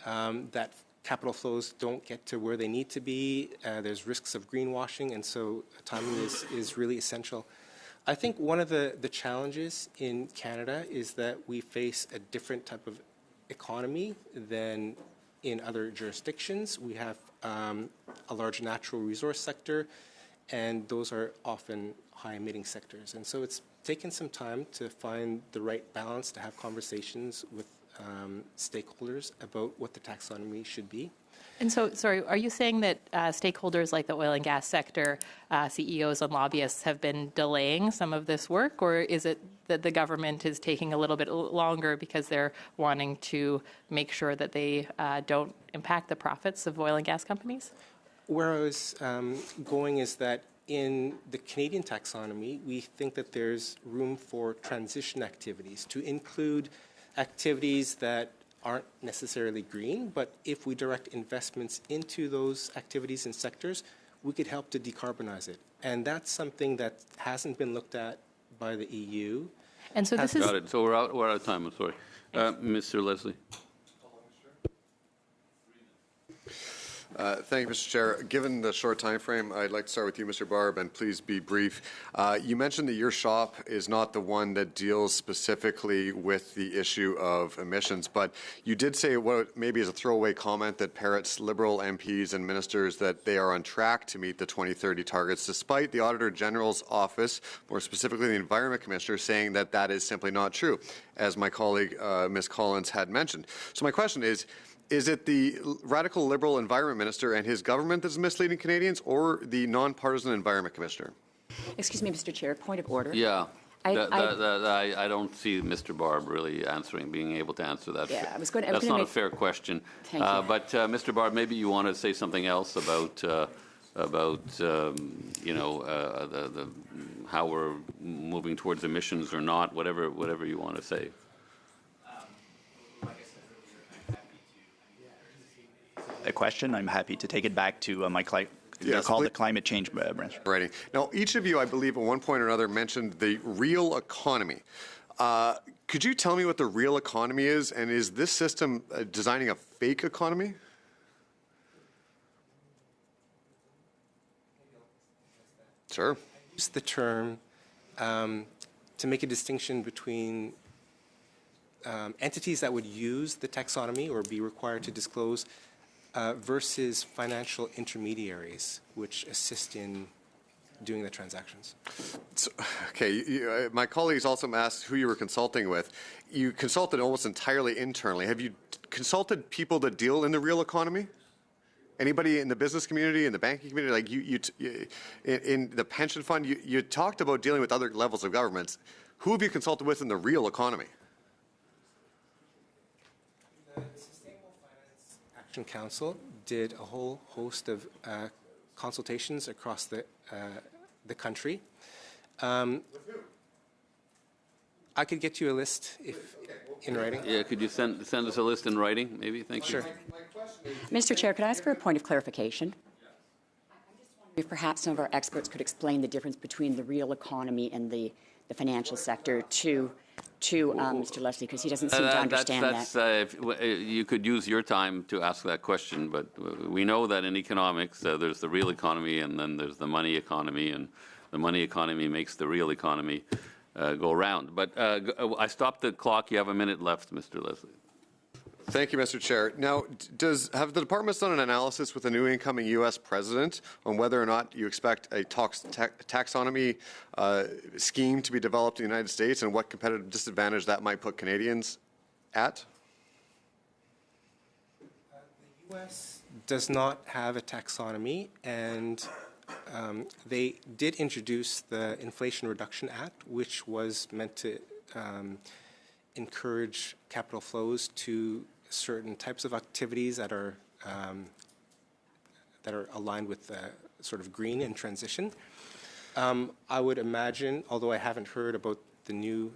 that capital flows don't get to where they need to be. There's risks of greenwashing, and so timing is really essential. I think one of the challenges in Canada is that we face a different type of economy than in other jurisdictions. We have a large natural resource sector, and those are often high-emitting sectors. And so it's taken some time to find the right balance, to have conversations with stakeholders about what the taxonomy should be. And so, sorry, are you saying that stakeholders like the oil and gas sector, CEOs and lobbyists have been delaying some of this work, or is it that the government is taking a little bit longer because they're wanting to make sure that they don't impact the profits of oil and gas companies? Where I was going is that in the Canadian taxonomy, we think that there's room for transition activities to include activities that aren't necessarily green, but if we direct investments into those activities and sectors, we could help to decarbonize it. And that's something that hasn't been looked at by the EU. And so this is... Got it. So we're out of time. I'm sorry. Mr. Leslie. Thank you, Mr. Chair. Given the short time frame, I'd like to start with you, Mr. Barb, and please be brief. You mentioned that your shop is not the one that deals specifically with the issue of emissions, but you did say what maybe is a throwaway comment that parrots Liberal MPs and ministers that they are on track to meet the 2030 targets, despite the Auditor General's office, more specifically the Environment Commissioner, saying that that is simply not true, as my colleague, Ms. Collins, had mentioned. So my question is it the radical Liberal Environment Minister and his government that's misleading Canadians, or the non-partisan Environment Commissioner? Excuse me, Mr. Chair, point of order. Yeah. I don't see Mr. Barb really being able to answer that. Yeah, I was That's not a fair question. Thank you. But Mr. Barb, maybe you want to say something else about how we're moving towards emissions or not, whatever you want to say. A question, I'm happy to take it back to my the climate change branch. Righty. Now, each of you, I believe, at one point or another mentioned the real economy. Could you tell me what the real economy is, and is this system designing a fake economy? Sure. Use the term to make a distinction between entities that would use the taxonomy or be required to disclose versus financial intermediaries, which assist in doing the transactions. So, okay, my colleagues also asked who you were consulting with. You consulted almost entirely internally. Have you consulted people that deal in the real economy? Anybody in the business community, in the banking community, like in the pension fund, you talked about dealing with other levels of governments. Who have you consulted with in the real economy? The Sustainable Finance Action Council did a whole host of consultations across the country. I could get you a list if in writing. Yeah, could you send us a list in writing, maybe? Thank you. Sure. Mr. Chair, could I ask for a point of clarification? If perhaps some of our experts could explain the difference between the real economy and the financial sector to Mr. Leslie, because he doesn't seem to understand that. You could use your time to ask that question, but we know that in economics, there's the real economy and then there's the money economy, and the money economy makes the real economy go round. But I stopped the clock. You have a minute left, Mr. Leslie. Thank you, Mr. Chair. Now, have the departments done an analysis with the new incoming U.S. president on whether or not you expect a taxonomy scheme to be developed in the United States and what competitive disadvantage that might put Canadians at? The U.S. does not have a taxonomy, and they did introduce the Inflation Reduction Act, which was meant to encourage capital flows to certain types of activities that are aligned with the sort of green and transition. I would imagine, although I haven't heard about the new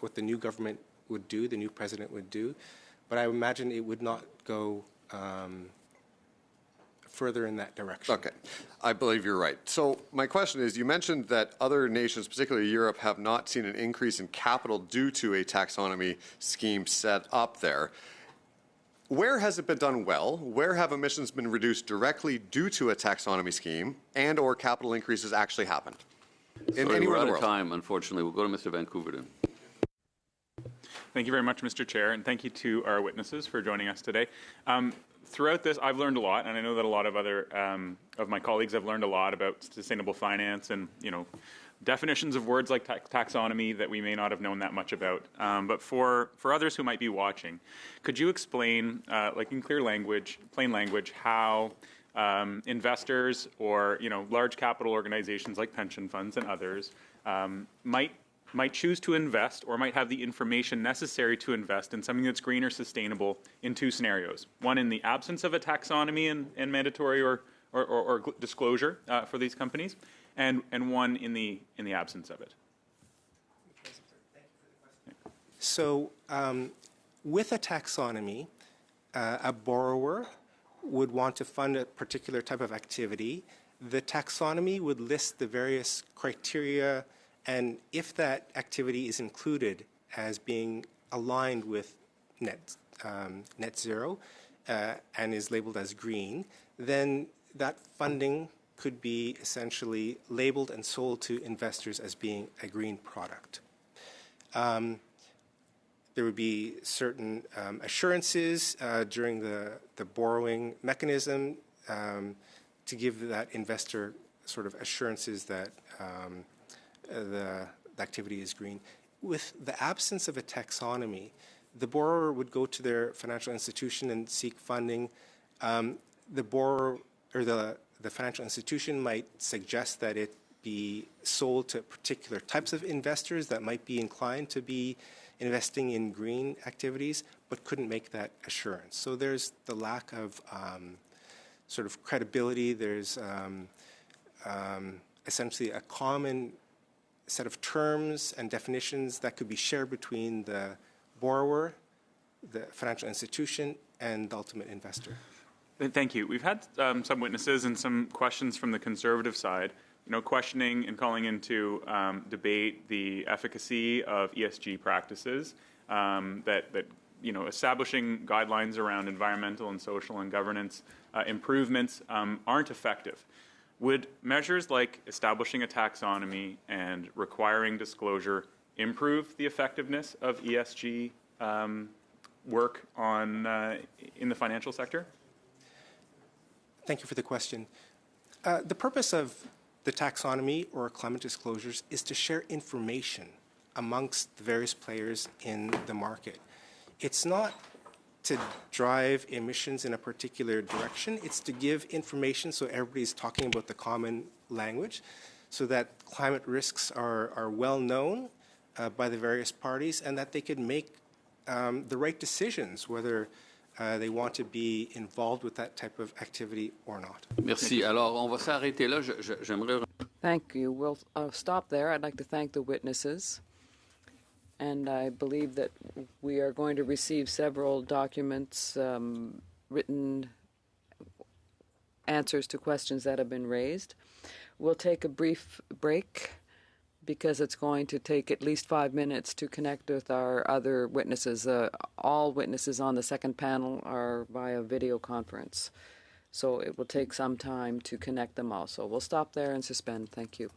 what the new government would do, the new president would do, but I imagine it would not go further in that direction. Okay, I believe you're right. So my question is, you mentioned that other nations, particularly Europe, have not seen an increase in capital due to a taxonomy scheme set up there. Where has it been done well? Where have emissions been reduced directly due to a taxonomy scheme and or capital increases actually happened? Sorry, we're out of time, unfortunately. We'll go to Mr. Vancouver then. Thank you very much, Mr. Chair, and thank you to our witnesses for joining us today. Throughout this, I've learned a lot, and I know that a lot of other of my colleagues have learned a lot about sustainable finance and, definitions of words like taxonomy that we may not have known that much about. But for others who might be watching, could you explain, like in clear language, plain language, how investors or, large capital organizations like pension funds and others might choose to invest or might have the information necessary to invest in something that's green or sustainable in two scenarios. One in the absence of a taxonomy and mandatory or disclosure for these companies, and one in the absence of it. So with a taxonomy, a borrower would want to fund a particular type of activity. The taxonomy would list the various criteria, and if that activity is included as being aligned with net zero and is labeled as green, then that funding could be essentially labeled and sold to investors as being a green product. There would be certain assurances during the borrowing mechanism to give that investor sort of assurances that the activity is green. With the absence of a taxonomy, the borrower would go to their financial institution and seek funding. The borrower or the financial institution might suggest that it be sold to particular types of investors that might be inclined to be investing in green activities, but couldn't make that assurance. So there's the lack of sort of credibility. There's essentially a common set of terms and definitions that could be shared between the borrower, the financial institution, and the ultimate investor. Thank you. We've had some witnesses and some questions from the Conservative side, questioning and calling into debate the efficacy of ESG practices, that establishing guidelines around environmental and social and governance improvements aren't effective. Would measures like establishing a taxonomy and requiring disclosure improve the effectiveness of ESG work in the financial sector? Thank you for the question. The purpose of the taxonomy or climate disclosures is to share information amongst the various players in the market. It's not to drive emissions in a particular direction. It's to give information so everybody's talking about the common language so that climate risks are well known by the various parties and that they can make the right decisions, whether they want to be involved with that type of activity or not. Merci. Alors, on va s'arrêter là. J'aimerais... Thank you. We'll stop there. I'd like to thank the witnesses. And I believe that we are going to receive several documents, written answers to questions that have been raised. We'll take a brief break because it's going to take at least 5 minutes to connect with our other witnesses. All witnesses on the second panel are via video conference. So it will take some time to connect them all. So we'll stop there and suspend. Thank you.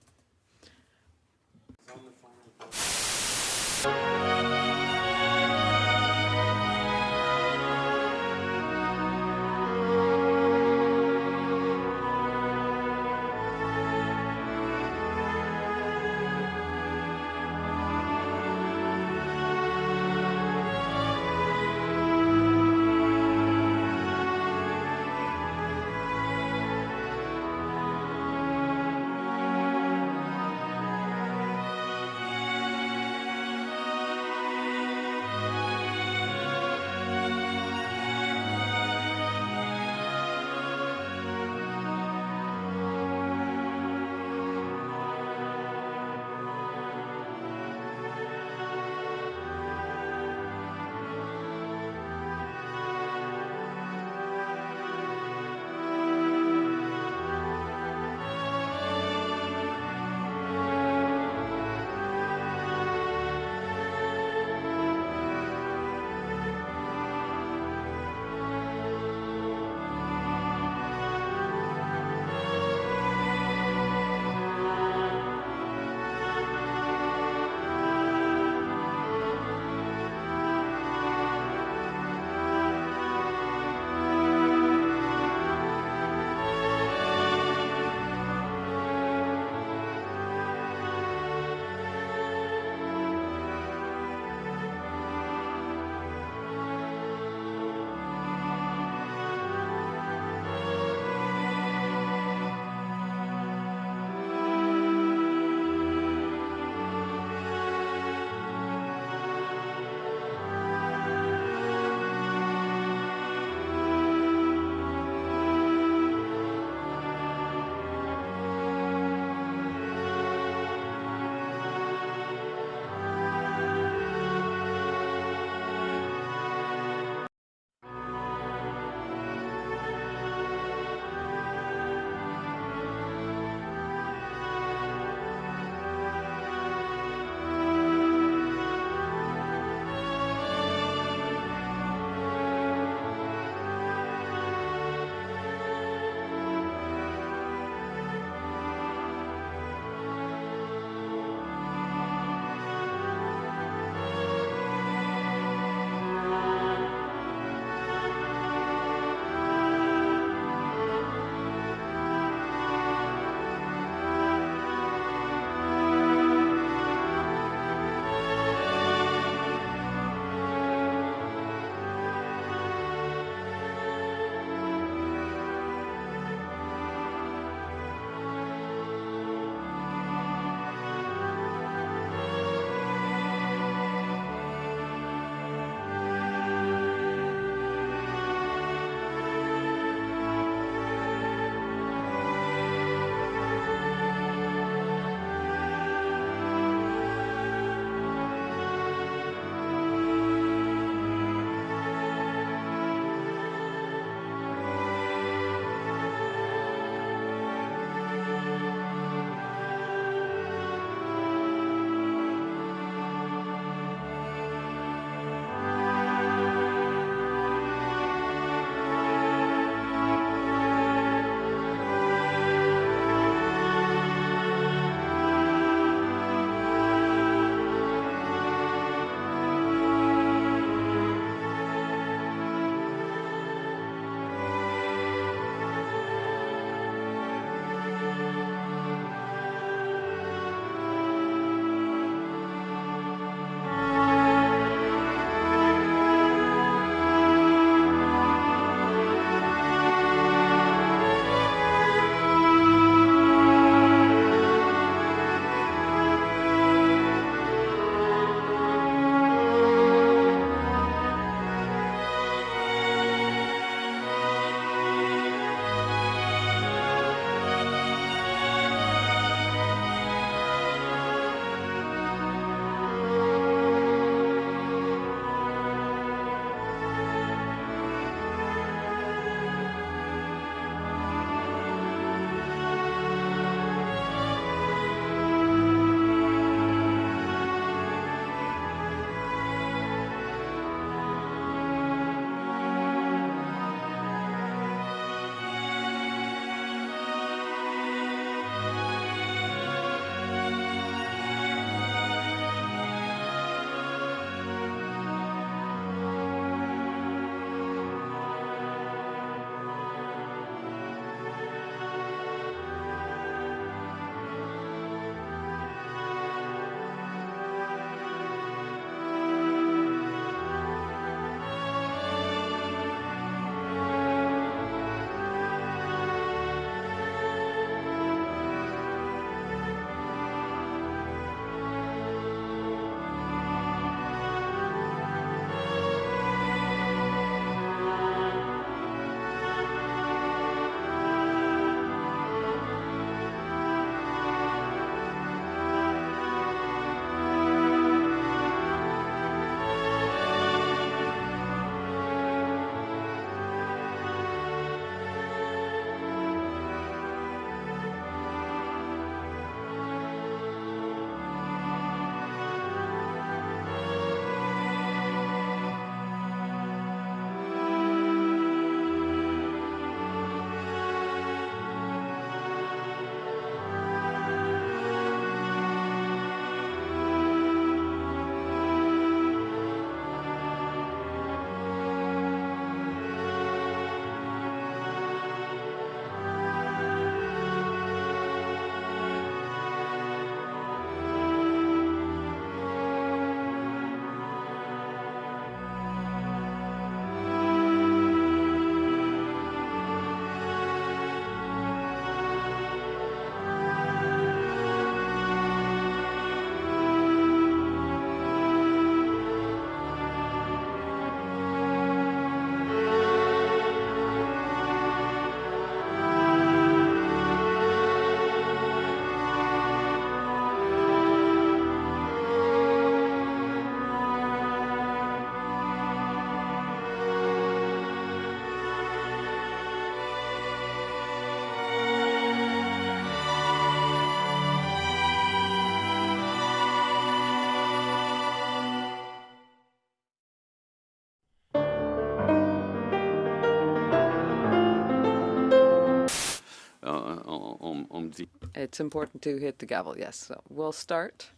It's important to hit the gavel, yes. So we'll start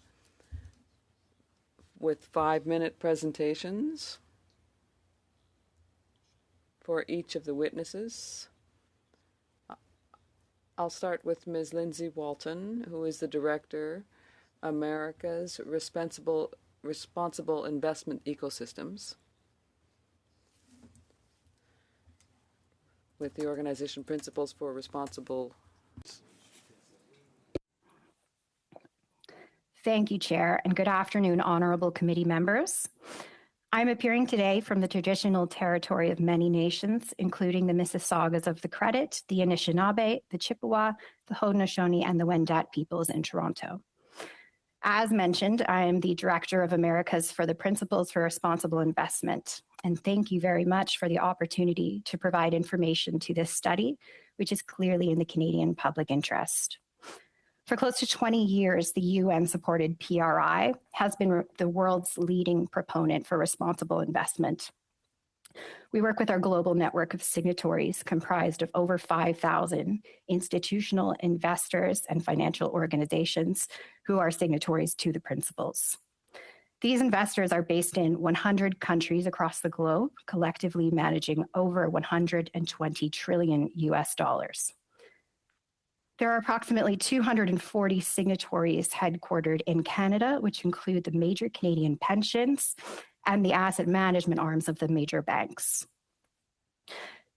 with 5-minute presentations for each of the witnesses. I'll start with Ms. Lindsay Walton, who is the Director, America's Responsible Investment Ecosystems, with the organization Principles for Responsible. Thank you, Chair, and good afternoon, honorable committee members. I'm appearing today from the traditional territory of many nations, including the Mississaugas of the Credit, the Anishinaabe, the Chippewa, the Haudenosaunee, and the Wendat peoples in Toronto. As mentioned, I am the Director of Americas for the Principles for Responsible Investment, and thank you very much for the opportunity to provide information to this study, which is clearly in the Canadian public interest. For close to 20 years, the UN-supported PRI has been the world's leading proponent for responsible investment. We work with our global network of signatories comprised of over 5,000 institutional investors and financial organizations who are signatories to the principles. These investors are based in 100 countries across the globe, collectively managing over 120 trillion US dollars. There are approximately 240 signatories headquartered in Canada, which include the major Canadian pensions and the asset management arms of the major banks.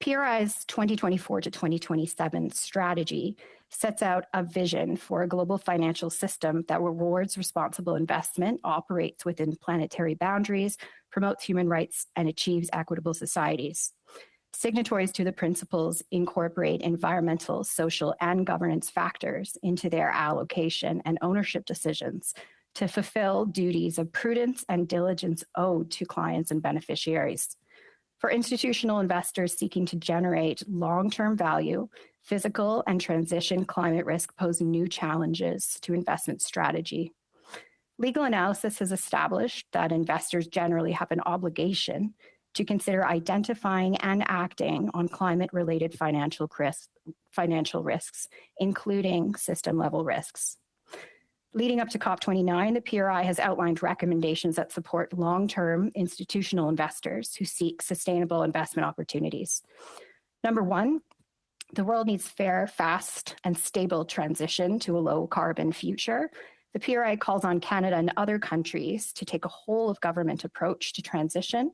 PRI's 2024 to 2027 strategy sets out a vision for a global financial system that rewards responsible investment, operates within planetary boundaries, promotes human rights, and achieves equitable societies. Signatories to the principles incorporate environmental, social, and governance factors into their allocation and ownership decisions to fulfill duties of prudence and diligence owed to clients and beneficiaries. For institutional investors seeking to generate long-term value, physical and transition climate risk pose new challenges to investment strategy. Legal analysis has established that investors generally have an obligation to consider identifying and acting on climate-related financial risks, including system-level risks. Leading up to COP29, the PRI has outlined recommendations that support long-term institutional investors who seek sustainable investment opportunities. Number one, the world needs fair, fast, and stable transition to a low-carbon future. The PRI calls on Canada and other countries to take a whole-of-government approach to transition.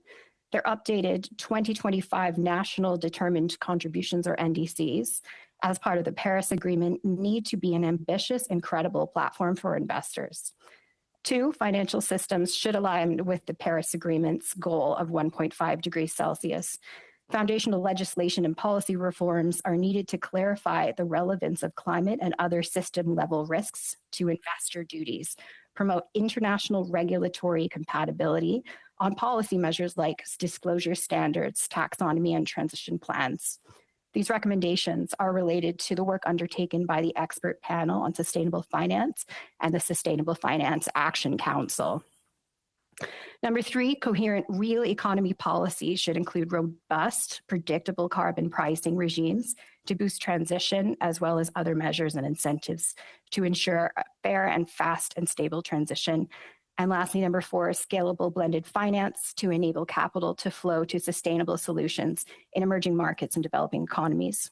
Their updated 2025 National Determined Contributions, or NDCs, as part of the Paris Agreement, need to be an ambitious and credible platform for investors. Two, financial systems should align with the Paris Agreement's goal of 1.5 degrees Celsius. Foundational legislation and policy reforms are needed to clarify the relevance of climate and other system-level risks to investor duties, promote international regulatory compatibility on policy measures like disclosure standards, taxonomy, and transition plans. These recommendations are related to the work undertaken by the Expert Panel on Sustainable Finance and the Sustainable Finance Action Council. Number three, coherent real economy policy should include robust, predictable carbon pricing regimes to boost transition, as well as other measures and incentives to ensure a fair and fast and stable transition. And lastly, number four, scalable blended finance to enable capital to flow to sustainable solutions in emerging markets and developing economies.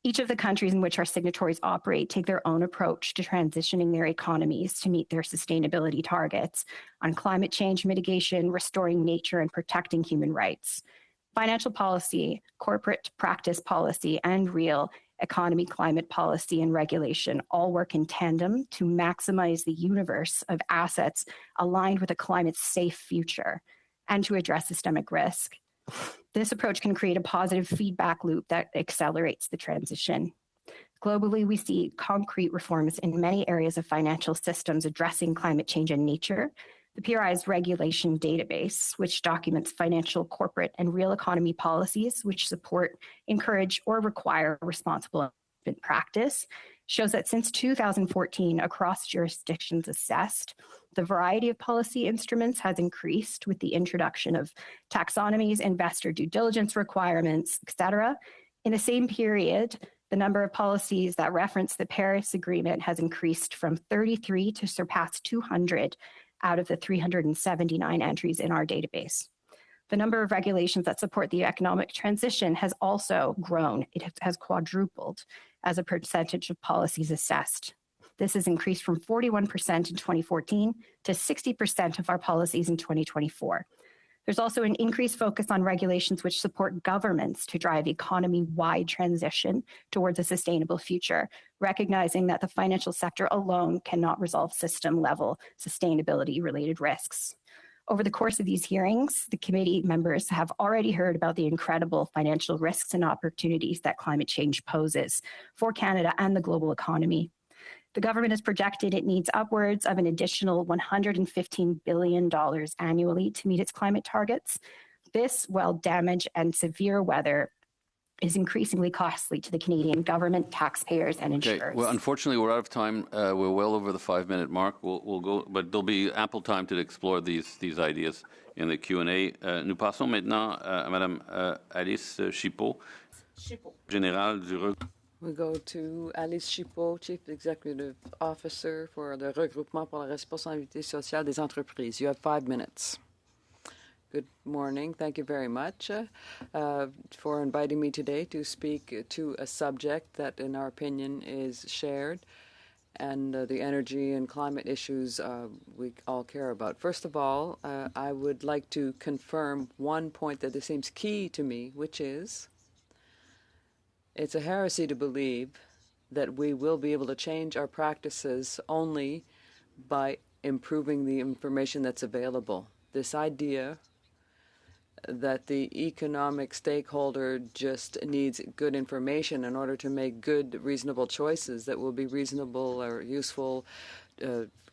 Each of the countries in which our signatories operate take their own approach to transitioning their economies to meet their sustainability targets on climate change mitigation, restoring nature, and protecting human rights. Financial policy, corporate practice policy, and real economy, climate policy, and regulation all work in tandem to maximize the universe of assets aligned with a climate-safe future and to address systemic risk. This approach can create a positive feedback loop that accelerates the transition. Globally, we see concrete reforms in many areas of financial systems addressing climate change and nature. The PRI's regulation database, which documents financial, corporate, and real economy policies which support, encourage, or require responsible investment practice, shows that since 2014, across jurisdictions assessed, the variety of policy instruments has increased with the introduction of taxonomies, investor due diligence requirements, etc. In the same period, The number of policies that reference the Paris Agreement has increased from 33 to surpass 200 out of the 379 entries in our database. The number of regulations that support the economic transition has also grown. It has quadrupled as a percentage of policies assessed. This has increased from 41% in 2014 to 60% of our policies in 2024. There's also an increased focus on regulations which support governments to drive economy-wide transition towards a sustainable future, recognizing that the financial sector alone cannot resolve system-level sustainability-related risks. Over the course of these hearings, the committee members have already heard about the incredible financial risks and opportunities that climate change poses for Canada and the global economy. The government has projected it needs upwards of an additional $115 billion annually to meet its climate targets. This, while damage and severe weather, is increasingly costly to the Canadian government, taxpayers, and insurers. Okay. Well, unfortunately, we're out of time. We're well over the 5-minute mark. We'll go, but there'll be ample time to explore these ideas in the Q&A. Nous passons maintenant à Madame Alice Chipot, générale du. We go to Alice Chipot, Chief Executive Officer for the Regroupement pour la responsabilité sociale des entreprises. You have 5 minutes. Good morning. Thank you very much for inviting me today to speak to a subject that, in our opinion, is shared, and the energy and climate issues we all care about. First of all, I would like to confirm one point that seems key to me, which is it's a heresy to believe that we will be able to change our practices only by improving the information that's available. This idea that the economic stakeholder just needs good information in order to make good, reasonable choices that will be reasonable or useful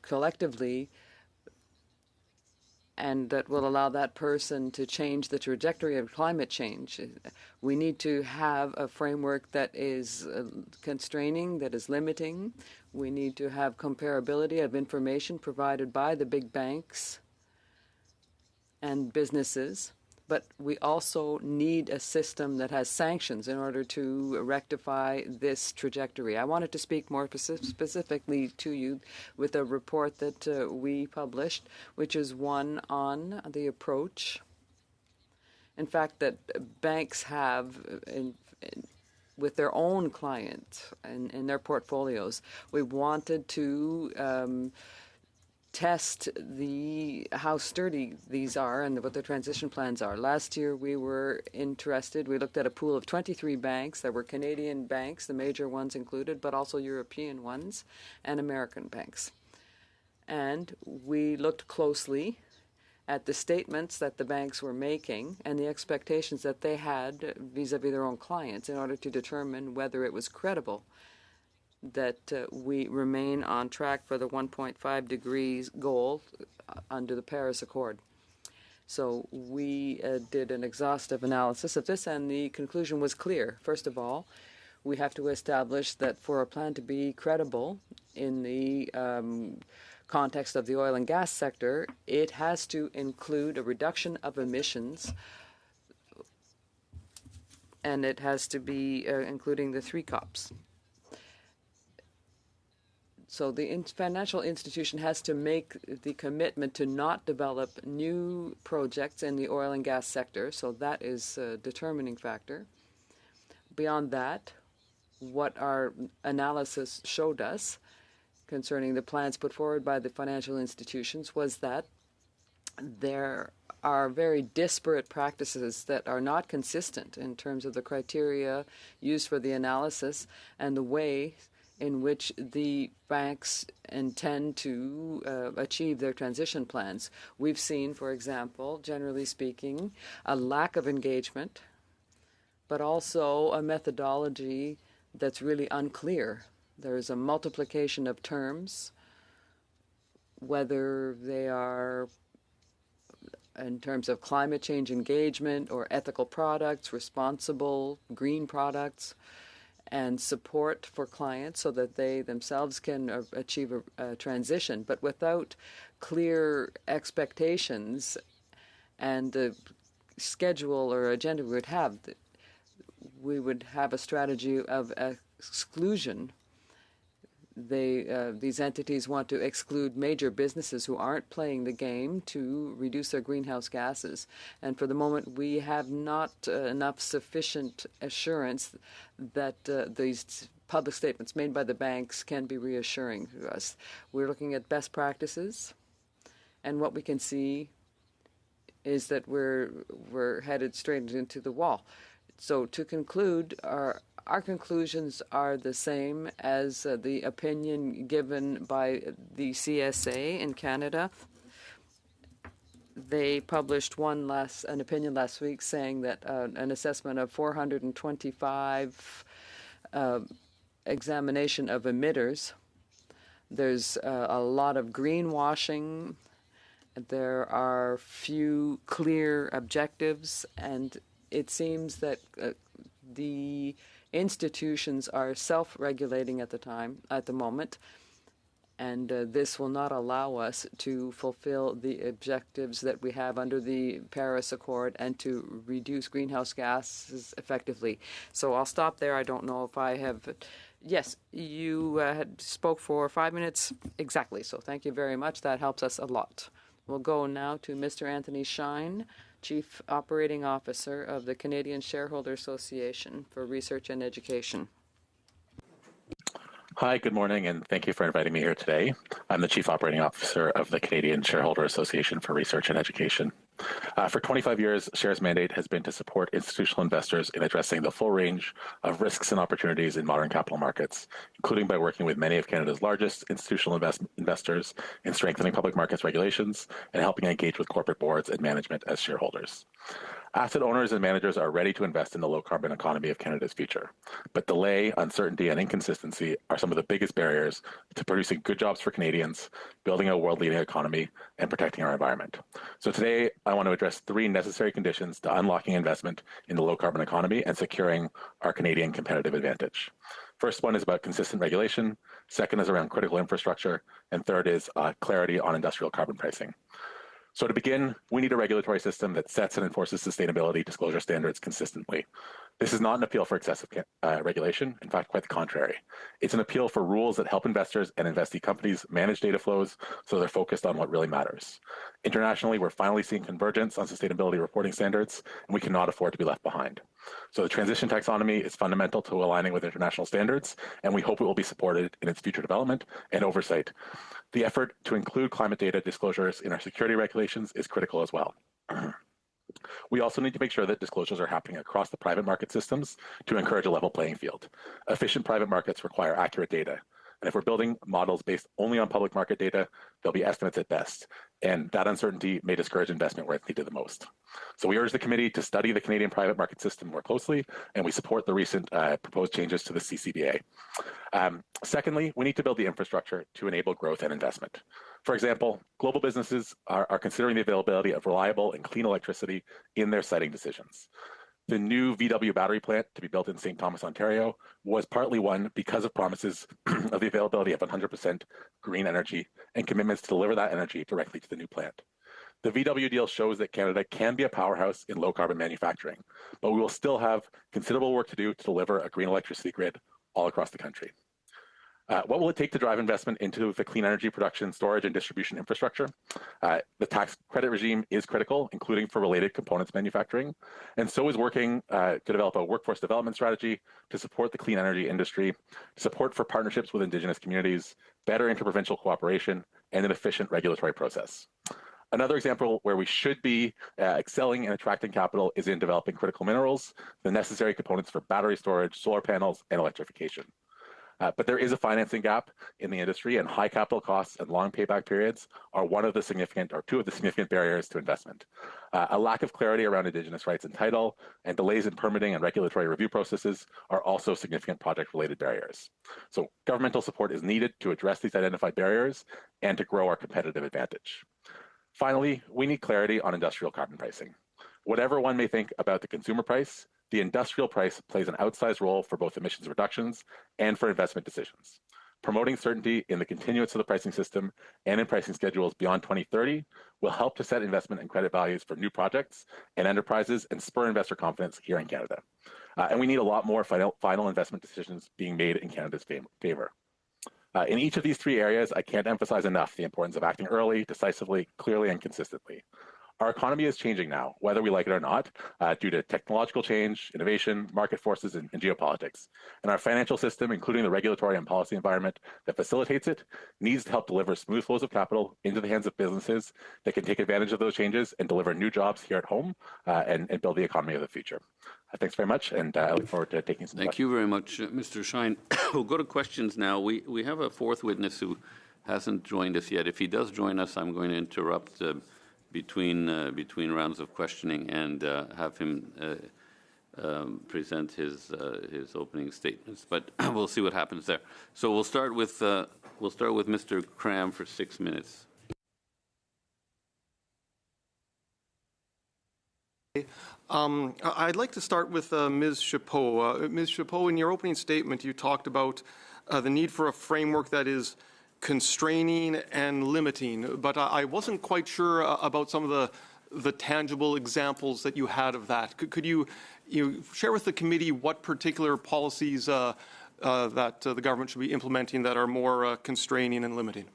collectively, and that will allow that person to change the trajectory of climate change. We need to have a framework that is constraining, that is limiting. We need to have comparability of information provided by the big banks and businesses. But we also need a system that has sanctions in order to rectify this trajectory. I wanted to speak more specifically to you with a report that we published, which is one on the approach, in fact, that banks have with their own clients and in their portfolios. We wanted to test how sturdy these are and what their transition plans are. Last year we were interested. We looked at a pool of 23 banks. There were Canadian banks, the major ones included, but also European ones and American banks. And we looked closely at the statements that the banks were making and the expectations that they had vis-a-vis their own clients in order to determine whether it was credible that we remain on track for the 1.5 degrees goal under the Paris Accord. So we did an exhaustive analysis of this, and the conclusion was clear. First of all, we have to establish that for a plan to be credible in the context of the oil and gas sector, it has to include a reduction of emissions, and it has to be including the 3 COPs. So the financial institution has to make the commitment to not develop new projects in the oil and gas sector. So that is a determining factor. Beyond that, what our analysis showed us concerning the plans put forward by the financial institutions was that there are very disparate practices that are not consistent in terms of the criteria used for the analysis and the way in which the banks intend to achieve their transition plans. We've seen, for example, generally speaking, a lack of engagement, but also a methodology that's really unclear. There's a multiplication of terms, whether they are in terms of climate change engagement or ethical products, responsible green products, and support for clients so that they themselves can achieve a transition, but without clear expectations and the schedule or agenda we would have a strategy of exclusion. These entities want to exclude major businesses who aren't playing the game to reduce their greenhouse gases. And for the moment, we have not enough sufficient assurance that these public statements made by the banks can be reassuring to us. We're looking at best practices, and what we can see is that we're headed straight into the wall. So to conclude, our conclusions are the same as the opinion given by the CSA in Canada. They published an opinion last week saying that an assessment of 425 examination of emitters. There's a lot of greenwashing. There are few clear objectives, and it seems that the institutions are self-regulating at the moment, and this will not allow us to fulfill the objectives that we have under the Paris Accord and to reduce greenhouse gases effectively. So I'll stop there. I don't know if I have... Yes, you had spoke for 5 minutes exactly, so thank you very much. That helps us a lot. We'll go now to Mr. Anthony Shine, Chief Operating Officer of the Canadian Shareholder Association for Research and Education. Hi, good morning, and thank you for inviting me here today. I'm the Chief Operating Officer of the Canadian Shareholder Association for Research and Education. For 25 years, SHARE's mandate has been to support institutional investors in addressing the full range of risks and opportunities in modern capital markets, including by working with many of Canada's largest institutional investors in strengthening public markets regulations and helping engage with corporate boards and management as shareholders. Asset owners and managers are ready to invest in the low-carbon economy of Canada's future, but delay, uncertainty, and inconsistency are some of the biggest barriers to producing good jobs for Canadians, building a world-leading economy, and protecting our environment. So today, I want to address 3 necessary conditions to unlocking investment in the low-carbon economy and securing our Canadian competitive advantage. First one is about consistent regulation, second is around critical infrastructure, and third is clarity on industrial carbon pricing. So to begin, we need a regulatory system that sets and enforces sustainability disclosure standards consistently. This is not an appeal for excessive regulation. In fact, quite the contrary. It's an appeal for rules that help investors and investee companies manage data flows so they're focused on what really matters. Internationally, we're finally seeing convergence on sustainability reporting standards, and we cannot afford to be left behind. So the transition taxonomy is fundamental to aligning with international standards, and we hope it will be supported in its future development and oversight. The effort to include climate data disclosures in our security regulations is critical as well. We also need to make sure that disclosures are happening across the private market systems to encourage a level playing field. Efficient private markets require accurate data. And if we're building models based only on public market data, they'll be estimates at best. And that uncertainty may discourage investment where it's needed the most. So we urge the committee to study the Canadian private market system more closely, and we support the recent proposed changes to the CCBA. Secondly, we need to build the infrastructure to enable growth and investment. For example, global businesses are considering the availability of reliable and clean electricity in their siting decisions. The new VW battery plant to be built in St. Thomas, Ontario, was partly won because of promises of the availability of 100% green energy and commitments to deliver that energy directly to the new plant. The VW deal shows that Canada can be a powerhouse in low-carbon manufacturing, but we will still have considerable work to do to deliver a green electricity grid all across the country. What will it take to drive investment into the clean energy production, storage, and distribution infrastructure? The tax credit regime is critical, including for related components manufacturing, and so is working to develop a workforce development strategy to support the clean energy industry, support for partnerships with Indigenous communities, better interprovincial cooperation, and an efficient regulatory process. Another example where we should be excelling and attracting capital is in developing critical minerals, the necessary components for battery storage, solar panels, and electrification. But there is a financing gap in the industry, and high capital costs and long payback periods are two of the significant barriers to investment. A lack of clarity around Indigenous rights and title, and delays in permitting and regulatory review processes are also significant project-related barriers. So governmental support is needed to address these identified barriers and to grow our competitive advantage. Finally, we need clarity on industrial carbon pricing. Whatever one may think about the consumer price, the industrial price plays an outsized role for both emissions reductions and for investment decisions. Promoting certainty in the continuance of the pricing system and in pricing schedules beyond 2030 will help to set investment and credit values for new projects and enterprises and spur investor confidence here in Canada. And we need a lot more final investment decisions being made in Canada's favor. In each of these three areas, I can't emphasize enough the importance of acting early, decisively, clearly, and consistently. Our economy is changing now, whether we like it or not, due to technological change, innovation, market forces, and geopolitics. And our financial system, including the regulatory and policy environment that facilitates it, needs to help deliver smooth flows of capital into the hands of businesses that can take advantage of those changes and deliver new jobs here at home and build the economy of the future. Thanks very much, and I look forward to taking some questions. Thank you very much, Mr. Shine. We'll go to questions now. We have a fourth witness who hasn't joined us yet. If he does join us, I'm going to interrupt between rounds of questioning and have him present his opening statements. But we'll see what happens there. So we'll start with Mr. Cram for 6 minutes. I'd like to start with Ms. Chapeau. Ms. Chapeau, in your opening statement, you talked about the need for a framework that is constraining and limiting, but I wasn't quite sure about some of the tangible examples that you had of that. Could you share with the committee what particular policies that the government should be implementing that are more constraining and limiting?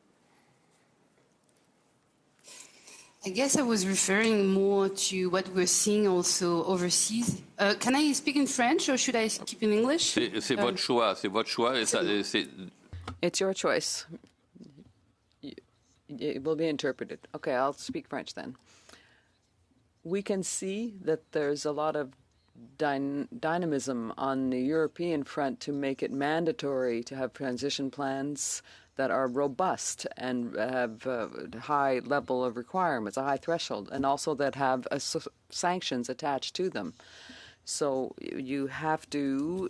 I guess I was referring more to what we're seeing also overseas. Can I speak in French or should I keep in English? C'est votre choix. C'est votre choix. It's your choice. It will be interpreted. Okay, I'll speak French then. We can see that there's a lot of dynamism on the European front to make it mandatory to have transition plans that are robust and have a high level of requirements, a high threshold, and also that have sanctions attached to them. So you have to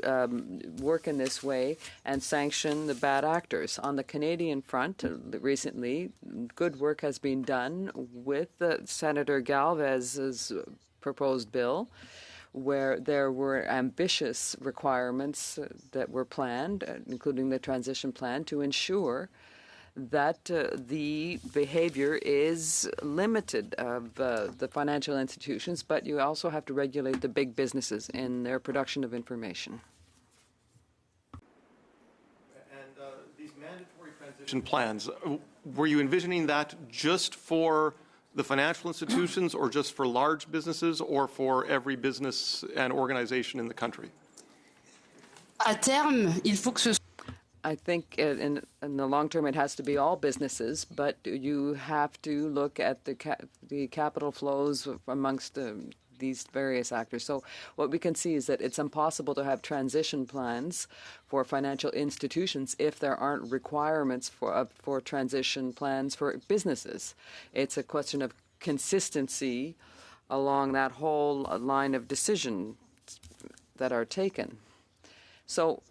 work in this way and sanction the bad actors. On the Canadian front, recently, good work has been done with Senator Galvez's proposed bill, where there were ambitious requirements that were planned, including the transition plan, to ensure that the behavior is limited of the financial institutions, but you also have to regulate the big businesses in their production of information. And these mandatory transition plans, were you envisioning that just for the financial institutions or just for large businesses or for every business and organization in the country? À terme, il faut que ce I think in the long term it has to be all businesses, but you have to look at the capital flows amongst these various actors. So what we can see is that it's impossible to have transition plans for financial institutions if there aren't requirements for transition plans for businesses. It's a question of consistency along that whole line of decision that are taken. So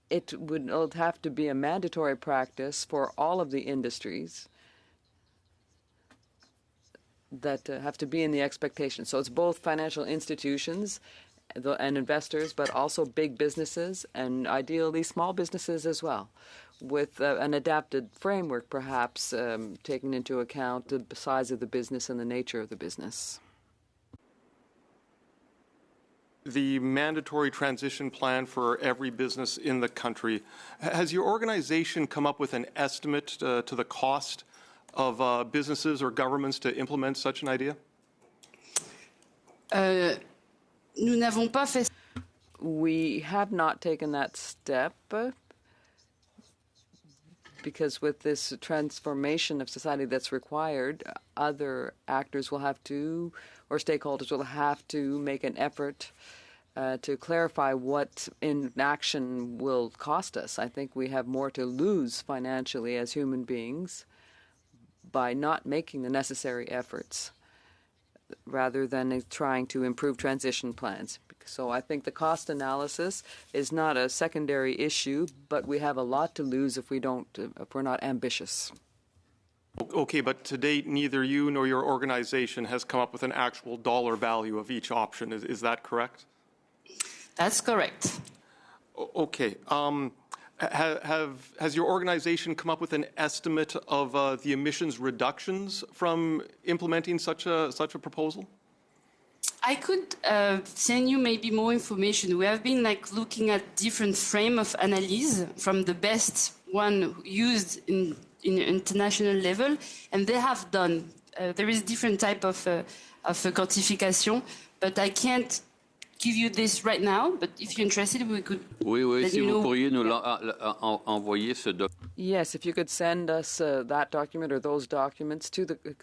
it would have to be a mandatory practice for all of the industries that have to be in the expectation. So it's both financial institutions and investors, but also big businesses and ideally small businesses as well, with an adapted framework perhaps taking into account the size of the business and the nature of the business. The mandatory transition plan for every business in the country. Has your organization come up with an estimate to the cost of businesses or governments to implement such an idea? Nous n'avons pas fait. We have not taken that step because with this transformation of society that's required, other actors will have to, or stakeholders will have to make an effort to clarify what inaction will cost us. I think we have more to lose financially as human beings by not making the necessary efforts rather than trying to improve transition plans. So I think the cost analysis is not a secondary issue, but we have a lot to lose if we're not ambitious. Okay, but to date, neither you nor your organization has come up with an actual dollar value of each option. Is that correct? That's correct. Okay. Has your organization come up with an estimate of the emissions reductions from implementing such a proposal? I could send you maybe more information. We have been like looking at different frame of analysis from the best one used in international level, and they have done. There is different type of quantification, but I can't give you this right now. But if you're interested, we could. Oui, let si you vous know. pourriez nous envoyer ce document. Yes, if you could send us that document or those documents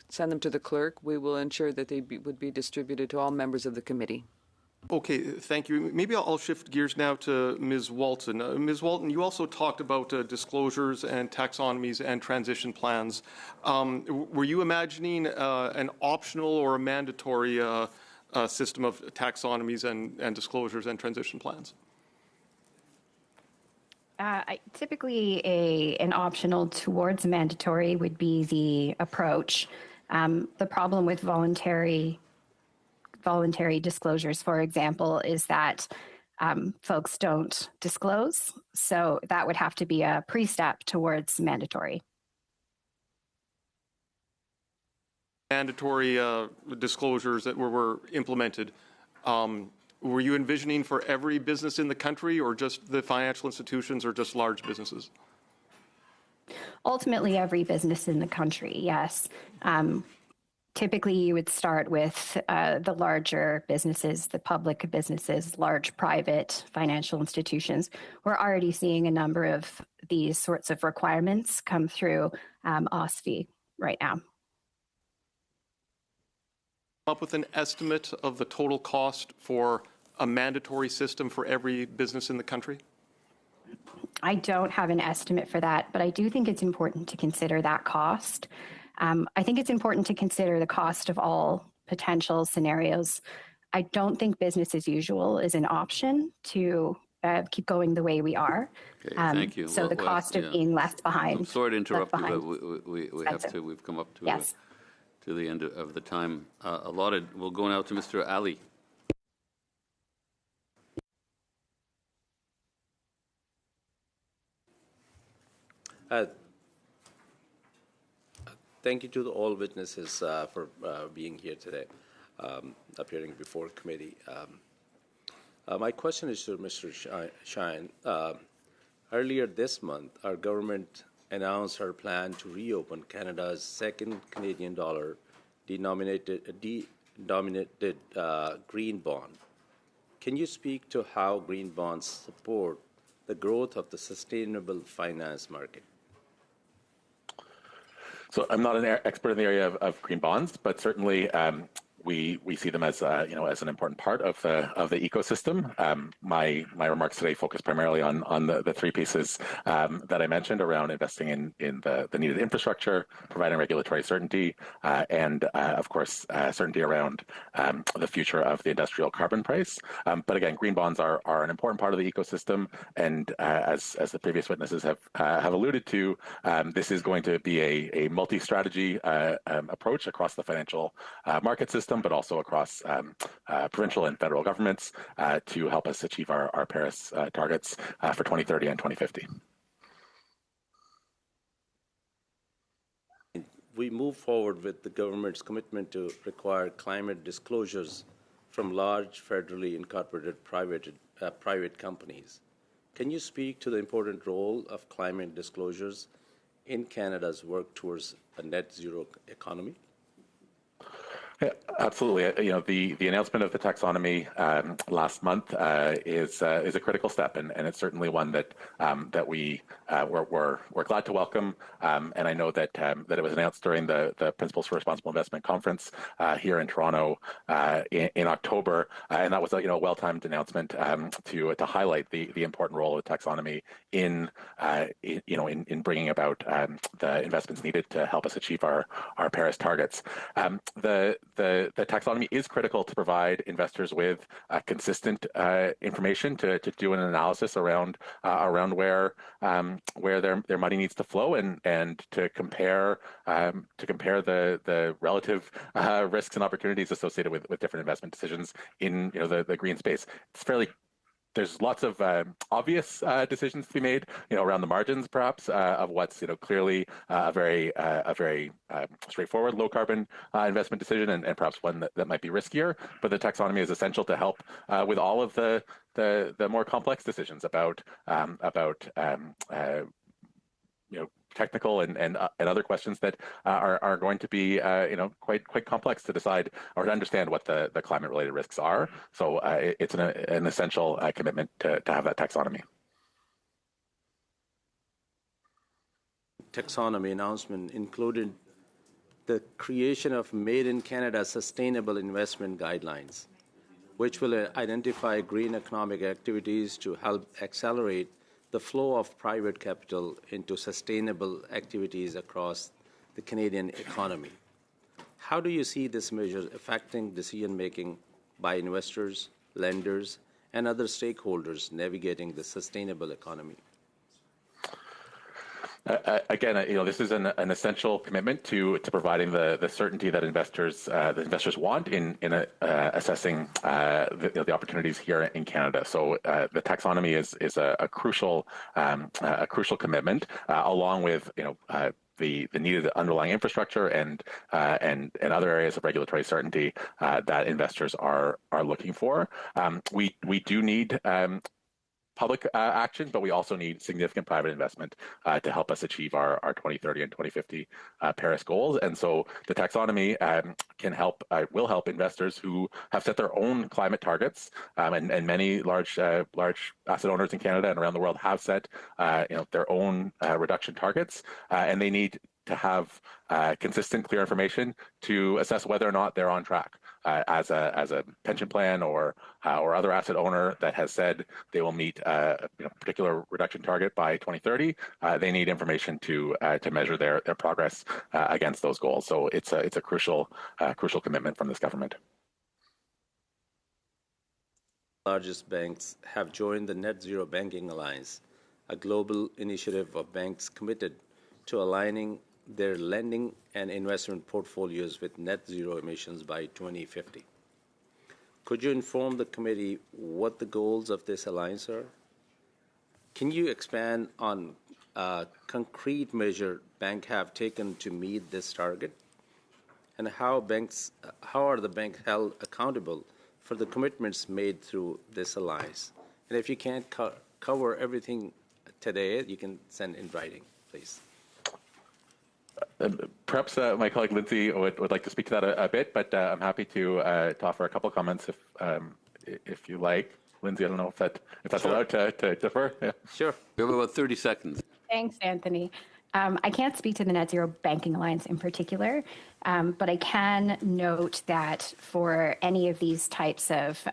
send them to the clerk, we will ensure that they would be distributed to all members of the committee. Okay, thank you. Maybe I'll shift gears now to Ms. Walton. Ms. Walton, you also talked about disclosures and taxonomies and transition plans. Were you imagining an optional or a mandatory system of taxonomies and disclosures and transition plans? Typically, an optional towards mandatory would be the approach. The problem with voluntary disclosures, for example, is that folks don't disclose. So that would have to be a pre-step towards mandatory. Mandatory disclosures that were implemented. Were you envisioning for every business in the country, or just the financial institutions, or just large businesses? Ultimately, every business in the country, yes. Typically, you would start with the larger businesses, the public businesses, large private financial institutions. We're already seeing a number of these sorts of requirements come through OSFI right now. Up with an estimate of the total cost for a mandatory system for every business in the country? I don't have an estimate for that, but I do think it's important to consider that cost. I think it's important to consider the cost of all potential scenarios. I don't think business as usual is an option to keep going the way we are. Okay, thank you. So the cost of being left behind. I'm sorry to interrupt you, but we have to. We've come up to Yes. To the end of the time allotted. We'll go now to Mr. Ali. Thank you to all witnesses for being here today, appearing before committee. My question is to Mr. Shine. Earlier this month, our government announced our plan to reopen Canada's second Canadian dollar denominated green bond. Can you speak to how green bonds support the growth of the sustainable finance market? So I'm not an expert in the area of green bonds, but certainly we see them as as an important part of the ecosystem. My remarks today focus primarily on the three pieces that I mentioned around investing in the needed infrastructure, providing regulatory certainty, and of course certainty around the future of the industrial carbon price. But again, green bonds are an important part of the ecosystem, and as the previous witnesses have alluded to, this is going to be a multi-strategy approach across the financial market system, but also across provincial and federal governments to help us achieve our Paris targets for 2030 and 2050. We move forward with the government's commitment to require climate disclosures from large federally incorporated private companies. Can you speak to the important role of climate disclosures in Canada's work towards a net zero economy? Yeah, absolutely. The announcement of the taxonomy last month is a critical step, and it's certainly one that we're glad to welcome. And I know that it was announced during the Principles for Responsible Investment conference here in Toronto in October, and that was a well-timed announcement to highlight the important role of the taxonomy in bringing about the investments needed to help us achieve our Paris targets. The taxonomy is critical to provide investors with consistent information to do an analysis around where their money needs to flow and to compare the relative risks and opportunities associated with different investment decisions in the green space. It's fairly there's lots of obvious decisions to be made, around the margins, perhaps, of what's clearly a very straightforward low carbon investment decision, and perhaps one that might be riskier. But the taxonomy is essential to help with all of the more complex decisions about technical and other questions that are going to be quite complex to decide or to understand what the climate related risks are. So it's an essential commitment to have that taxonomy. Taxonomy announcement included the creation of Made in Canada Sustainable Investment Guidelines, which will identify green economic activities to help accelerate the flow of private capital into sustainable activities across the Canadian economy. How do you see this measure affecting decision-making by investors, lenders, and other stakeholders navigating the sustainable economy? Again, this is an essential commitment to providing the certainty that investors want in assessing the opportunities here in Canada. So the taxonomy is a crucial commitment, along with the needed underlying infrastructure and other areas of regulatory certainty that investors are looking for. We do need public action, but we also need significant private investment to help us achieve our 2030 and 2050 Paris goals. And so the taxonomy will help investors who have set their own climate targets, and many large asset owners in Canada and around the world have set their own reduction targets, and they need to have consistent, clear information to assess whether or not they're on track. As a pension plan or other asset owner that has said they will meet a particular reduction target by 2030, they need information to measure their progress against those goals. So it's a crucial commitment from this government. Largest banks have joined the Net Zero Banking Alliance, a global initiative of banks committed to aligning their lending and investment portfolios with net zero emissions by 2050. Could you inform the committee what the goals of this alliance are? Can you expand on a concrete measure banks have taken to meet this target? And how are the banks held accountable for the commitments made through this alliance? And if you can't cover everything today, you can send in writing, please. Perhaps my colleague Lindsay would like to speak to that a bit, but I'm happy to offer a couple of comments if you like. Lindsay, I don't know if that's allowed to defer. Yeah. Sure. We have about 30 seconds. Thanks, Anthony. I can't speak to the Net Zero Banking Alliance in particular, but I can note that for any of these types of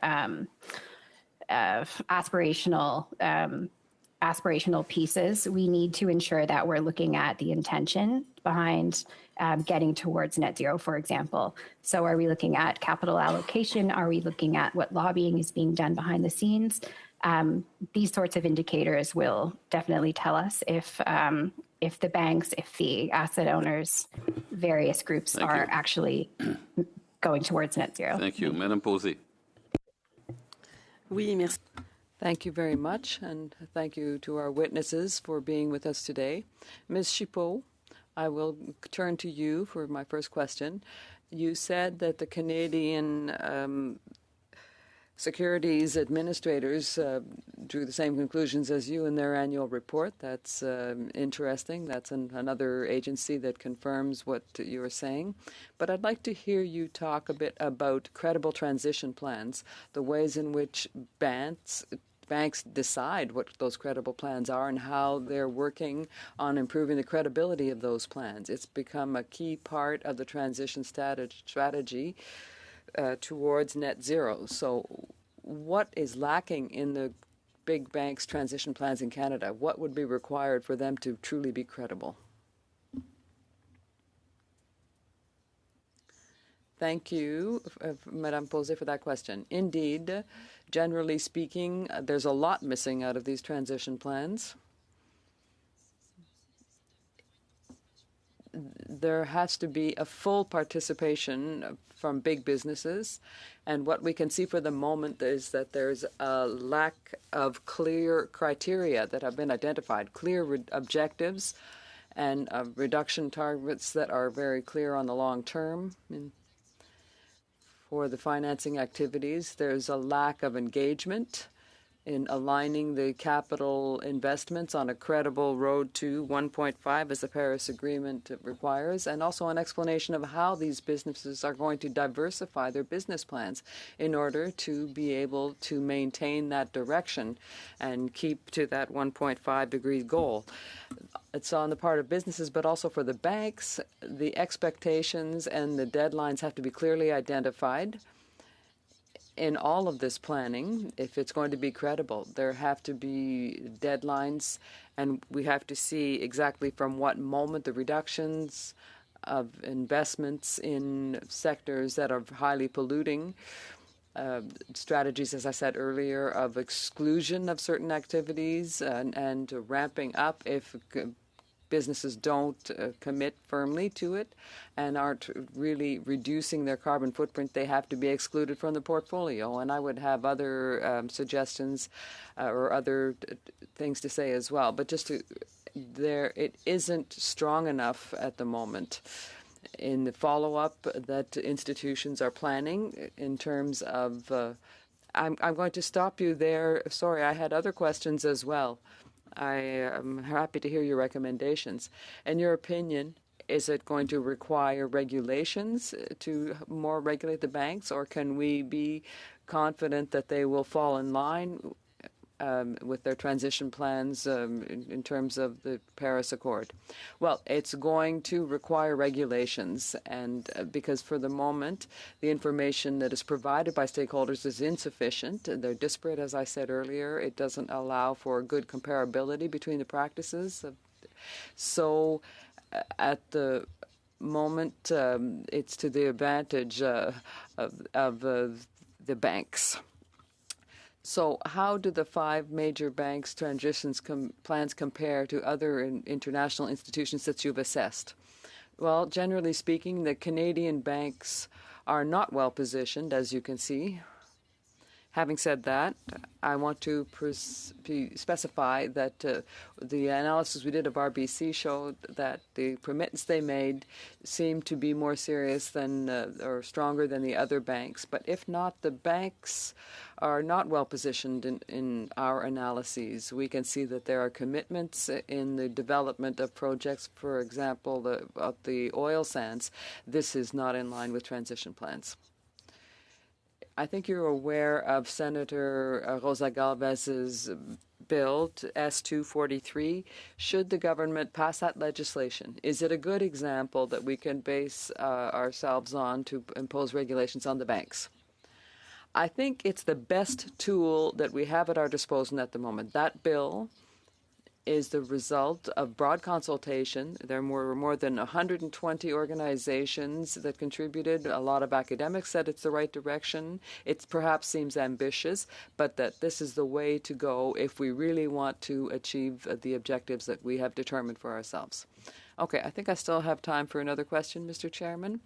aspirational pieces, we need to ensure that we're looking at the intention behind getting towards net zero, for example. So are we looking at capital allocation? Are we looking at what lobbying is being done behind the scenes? These sorts of indicators will definitely tell us if the banks, if the asset owners, various groups are actually going towards net zero. Thank you. Madame Posey. Oui, merci. Thank you very much, and thank you to our witnesses for being with us today. Ms. Chipot, I will turn to you for my first question. You said that the Canadian securities administrators drew the same conclusions as you in their annual report. That's interesting. That's another agency that confirms what you're saying. But I'd like to hear you talk a bit about credible transition plans, the ways in which banks decide what those credible plans are and how they're working on improving the credibility of those plans. It's become a key part of the transition strategy towards net zero. So what is lacking in the big banks' transition plans in Canada? What would be required for them to truly be credible? Thank you, Madame Posey, for that question. Indeed, generally speaking, there's a lot missing out of these transition plans. there has to be a full participation from big businesses. And what we can see for the moment is that there's a lack of clear criteria that have been identified, clear objectives and reduction targets that are very clear on the long term. For the financing activities, there's a lack of engagement in aligning the capital investments on a credible road to 1.5 as the Paris Agreement requires, and also an explanation of how these businesses are going to diversify their business plans in order to be able to maintain that direction and keep to that 1.5-degree goal. It's on the part of businesses, but also for the banks. The expectations and the deadlines have to be clearly identified. In all of this planning, if it's going to be credible, there have to be deadlines, and we have to see exactly from what moment the reductions of investments in sectors that are highly polluting, strategies, as I said earlier, of exclusion of certain activities and ramping up if businesses don't commit firmly to it and aren't really reducing their carbon footprint, they have to be excluded from the portfolio. And I would have other suggestions or other things to say as well. But it isn't strong enough at the moment in the follow-up that institutions are planning in terms of I'm going to stop you there. Sorry, I had other questions as well. I am happy to hear your recommendations. In your opinion, is it going to require regulations to more regulate the banks, or can we be confident that they will fall in line with their transition plans in terms of the Paris Accord? Well, it's going to require regulations, and because for the moment, the information that is provided by stakeholders is insufficient. They're disparate, as I said earlier. It doesn't allow for good comparability between the practices. So at the moment, it's to the advantage of the banks. So how do the 5 major banks' transitions plans compare to other international institutions that you've assessed? Well, generally speaking, the Canadian banks are not well positioned, as you can see. Having said that, I want to specify that the analysis we did of RBC showed that the commitments they made seemed to be more serious than or stronger than the other banks. But if not, the banks are not well positioned in our analyses. We can see that there are commitments in the development of projects, for example, the oil sands. This is not in line with transition plans. I think you're aware of Senator Rosa Galvez's bill, S-243. Should the government pass that legislation, is it a good example that we can base ourselves on to impose regulations on the banks? I think it's the best tool that we have at our disposal at the moment. That bill is the result of broad consultation. There were more than 120 organizations that contributed. A lot of academics said it's the right direction. It perhaps seems ambitious, but that this is the way to go if we really want to achieve the objectives that we have determined for ourselves. Okay, I think I still have time for another question, Mr. Chairman.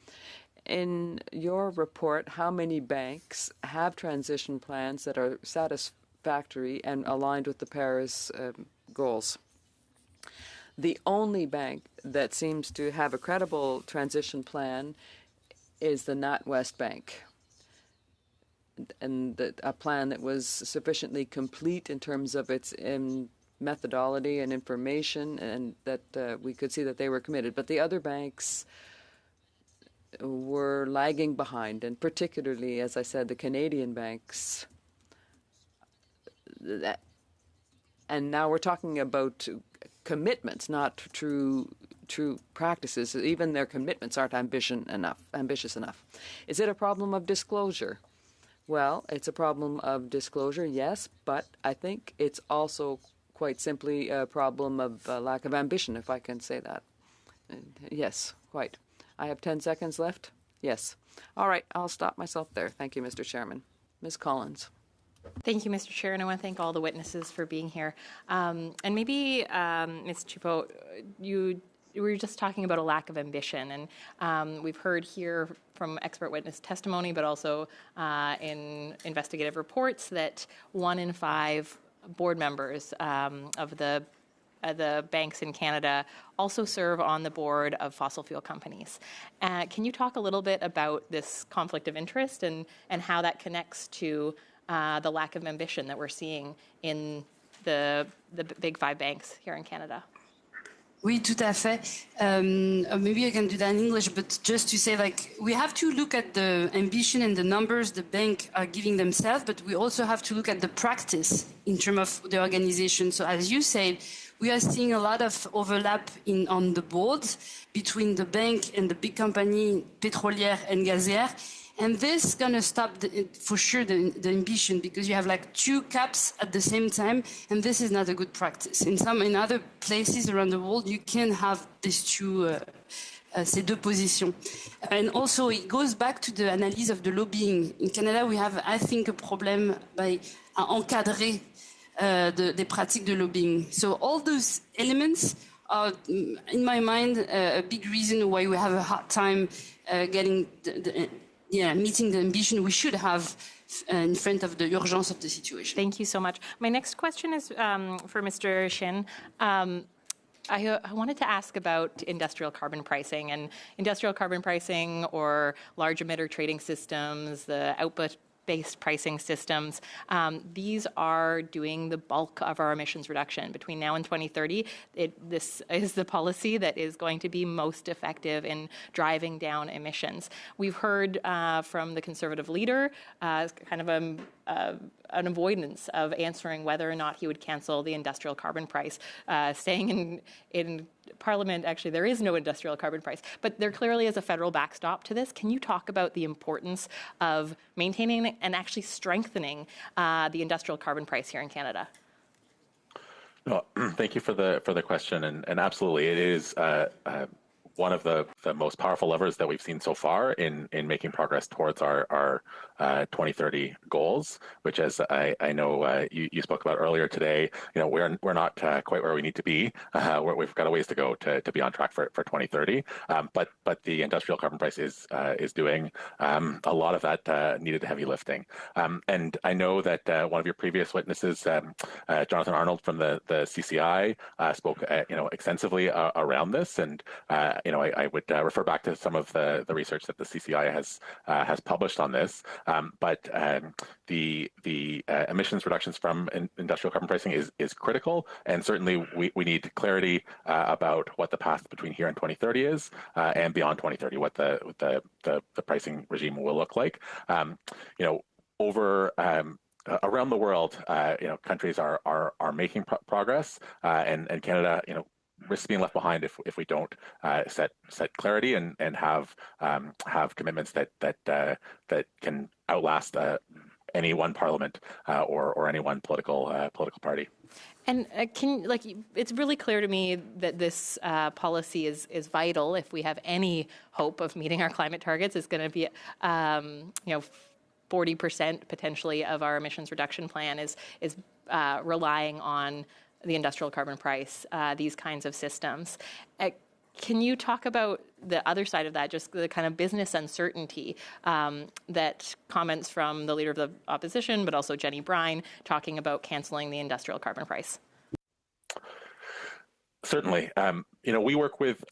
In your report, how many banks have transition plans that are satisfactory and aligned with the Paris goals? The only bank that seems to have a credible transition plan is the NatWest Bank, and a plan that was sufficiently complete in terms of its methodology and information, and that we could see that they were committed. But the other banks were lagging behind, and particularly, as I said, the Canadian banks. And now we're talking about commitments, not true practices. Even their commitments aren't ambitious enough. Is it a problem of disclosure? Well, it's a problem of disclosure, yes, but I think it's also quite simply a problem of lack of ambition, if I can say that. Yes, quite. I have 10 seconds left? Yes. All right, I'll stop myself there. Thank you, Mr. Chairman. Ms. Collins. Thank you, Mr. Chair, and I want to thank all the witnesses for being here. And maybe, Ms. Chaput, you we're just talking about a lack of ambition, and we've heard here from expert witness testimony, but also in investigative reports that 1 in 5 board members of the banks in Canada also serve on the board of fossil fuel companies. Can you talk a little bit about this conflict of interest and how that connects to the lack of ambition that we're seeing in the big 5 banks here in Canada? Oui, tout à fait. Maybe I can do that in English, but just to say, like, we have to look at the ambition and the numbers the bank are giving themselves, but we also have to look at the practice in terms of the organization. So as you said, we are seeing a lot of overlap on the boards between the bank and the big company, pétrolière and gazière. And this is going to stop, for sure, the ambition, because you have like 2 caps at the same time, and this is not a good practice. In other places around the world, you can have these ces deux positions. And also, it goes back to the analysis of the lobbying. In Canada, we have, I think, a problem by encadrer des pratiques de lobbying. So all those elements are, in my mind, a big reason why we have a hard time getting meeting the ambition we should have in front of the urgence of the situation. Thank you so much. My next question is for Mr. Shin. I wanted to ask about industrial carbon pricing or large emitter trading systems, the output-based pricing systems. These are doing the bulk of our emissions reduction. Between now and 2030, this is the policy that is going to be most effective in driving down emissions. We've heard from the Conservative leader kind of an avoidance of answering whether or not he would cancel the industrial carbon price, saying in Parliament, actually, there is no industrial carbon price, but there clearly is a federal backstop to this. Can you talk about the importance of maintaining and actually strengthening the industrial carbon price here in Canada? Well, thank you for the question, and absolutely, it is one of the most powerful levers that we've seen so far in making progress towards our 2030 goals, which, as I know you spoke about earlier today, we're not quite where we need to be. We've got a ways to go to be on track for 2030. But the industrial carbon price is doing a lot of that needed heavy lifting. And I know that one of your previous witnesses, Jonathan Arnold from the CCI, spoke extensively around this, and I would refer back to some of the research that the CCI has published on this. But the emissions reductions from industrial carbon pricing is critical, and certainly we need clarity about what the path between here and 2030 is, and beyond 2030, what the pricing regime will look like. Around the world, countries are making progress, and Canada, risks being left behind if we don't set clarity and have commitments that can outlast any one parliament or any one political party. And it's really clear to me that this policy is vital if we have any hope of meeting our climate targets. It's going to be 40% potentially of our emissions reduction plan is relying on the industrial carbon price, these kinds of systems. Can you talk about the other side of that, just the kind of business uncertainty that comments from the Leader of the Opposition, but also Jenny Brine, talking about cancelling the industrial carbon price? Certainly. We work with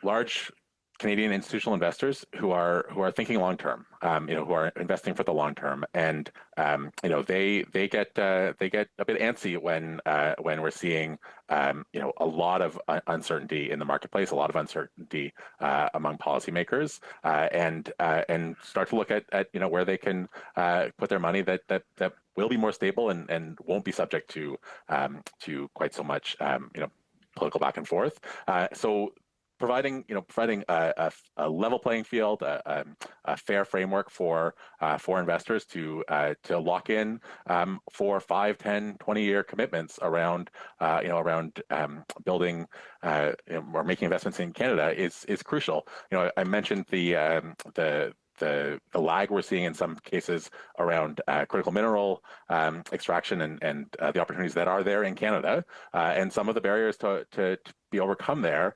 large Canadian institutional investors who are thinking long term, who are investing for the long term, and they get a bit antsy when we're seeing a lot of uncertainty in the marketplace, a lot of uncertainty among policymakers, and start to look at where they can put their money that will be more stable and won't be subject to quite so much political back and forth. So providing a level playing field, a fair framework for investors to lock in for 5, 10, 20-year commitments around building or making investments in Canada is crucial. I mentioned the the lag we're seeing in some cases around critical mineral extraction and the opportunities that are there in Canada, and some of the barriers to be overcome there.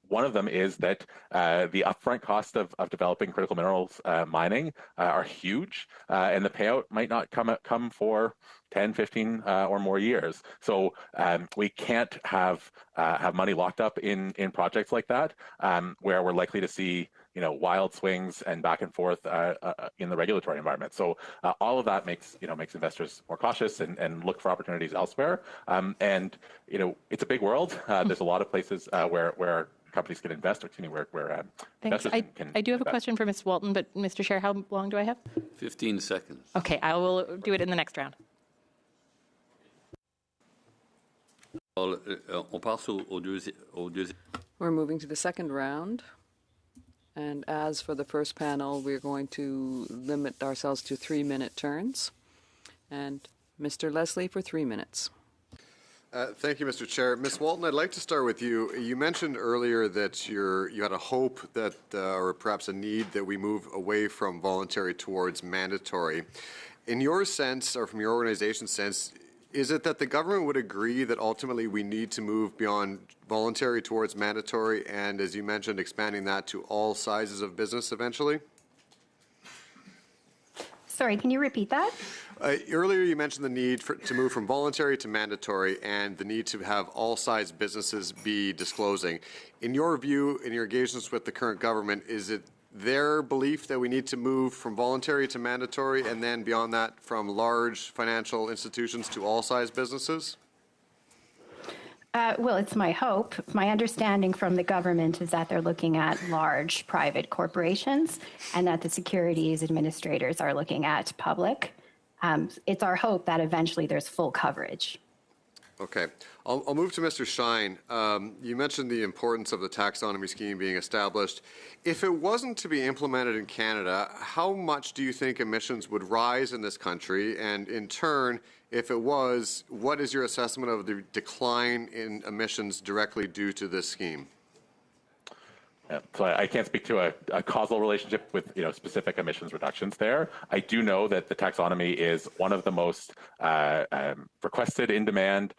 One of them is that the upfront cost of developing critical minerals mining are huge, and the payout might not come for 10, 15 or more years. So we can't have money locked up in projects like that, where we're likely to see wild swings and back and forth in the regulatory environment. So all of that makes investors more cautious and look for opportunities elsewhere. And it's a big world. There's a lot of places where companies can invest, where Thanks. I do have a question for Ms. Walton, but Mr. Chair, how long do I have? 15 seconds. Okay, I will do it in the next round. We're moving to the second round. And as for the first panel, we're going to limit ourselves to 3-minute turns. And Mr. Leslie for 3 minutes. Thank you, Mr. Chair. Ms. Walton, I'd like to start with you. You mentioned earlier that you had a hope that, or perhaps a need that we move away from voluntary towards mandatory. In your sense, or from your organization's sense, is it that the government would agree that ultimately we need to move beyond voluntary towards mandatory and, as you mentioned, expanding that to all sizes of business eventually? Sorry, can you repeat that? Earlier you mentioned the need to move from voluntary to mandatory and the need to have all size businesses be disclosing. In your view, in your engagements with the current government, is it their belief that we need to move from voluntary to mandatory and then beyond that from large financial institutions to all size businesses? Well, it's my hope. My understanding from the government is that they're looking at large private corporations and that the securities administrators are looking at public. It's our hope that eventually there's full coverage. Okay. I'll move to Mr. Shine. You mentioned the importance of the taxonomy scheme being established. If it wasn't to be implemented in Canada, how much do you think emissions would rise in this country? And in turn, if it was, what is your assessment of the decline in emissions directly due to this scheme? So I can't speak to a causal relationship with specific emissions reductions there. I do know that the taxonomy is one of the most requested, in-demand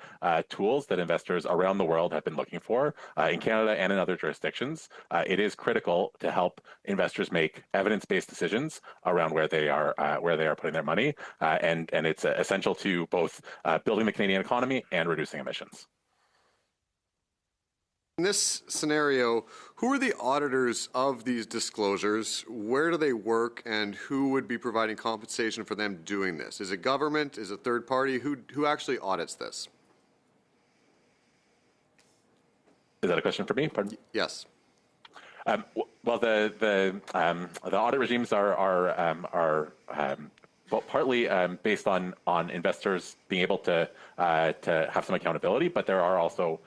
tools that investors around the world have been looking for in Canada and in other jurisdictions. It is critical to help investors make evidence-based decisions around where they are putting their money, and it's essential to both building the Canadian economy and reducing emissions. In this scenario, who are the auditors of these disclosures? Where do they work, and who would be providing compensation for them doing this? Is it government? Is it third party? Who actually audits this? Is that a question for me? Pardon? Yes. Well, the audit regimes are partly based on investors being able to have some accountability, but there are also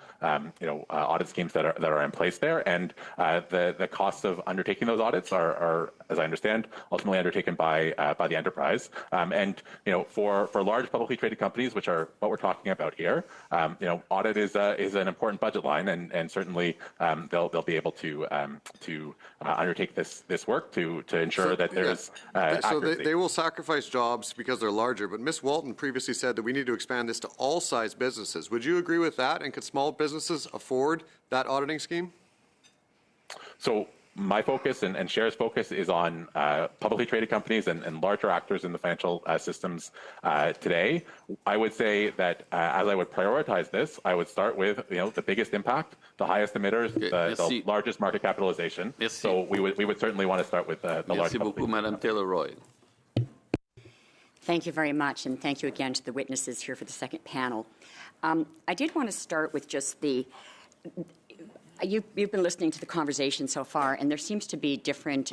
audit schemes that are in place there, and the costs of undertaking those audits are, as I understand, ultimately undertaken by the enterprise. And for large publicly traded companies, which are what we're talking about here, audit is an important budget line, and certainly they'll be able to undertake this work to ensure that there's so they will sacrifice jobs because they're larger. But Ms. Walton previously said that we need to expand this to all size businesses. Would you agree with that? And could small businesses afford that auditing scheme? So my focus and Cher's focus is on publicly traded companies and larger actors in the financial systems today. I would say that as I would prioritize this, I would start with the biggest impact, the highest emitters, the largest market capitalization. Merci. So we would certainly want to start with the large. Merci beaucoup, Madame Taylor-Roy. Thank you very much, and thank you again to the witnesses here for the second panel. I did want to start with just you've been listening to the conversation so far, and there seems to be different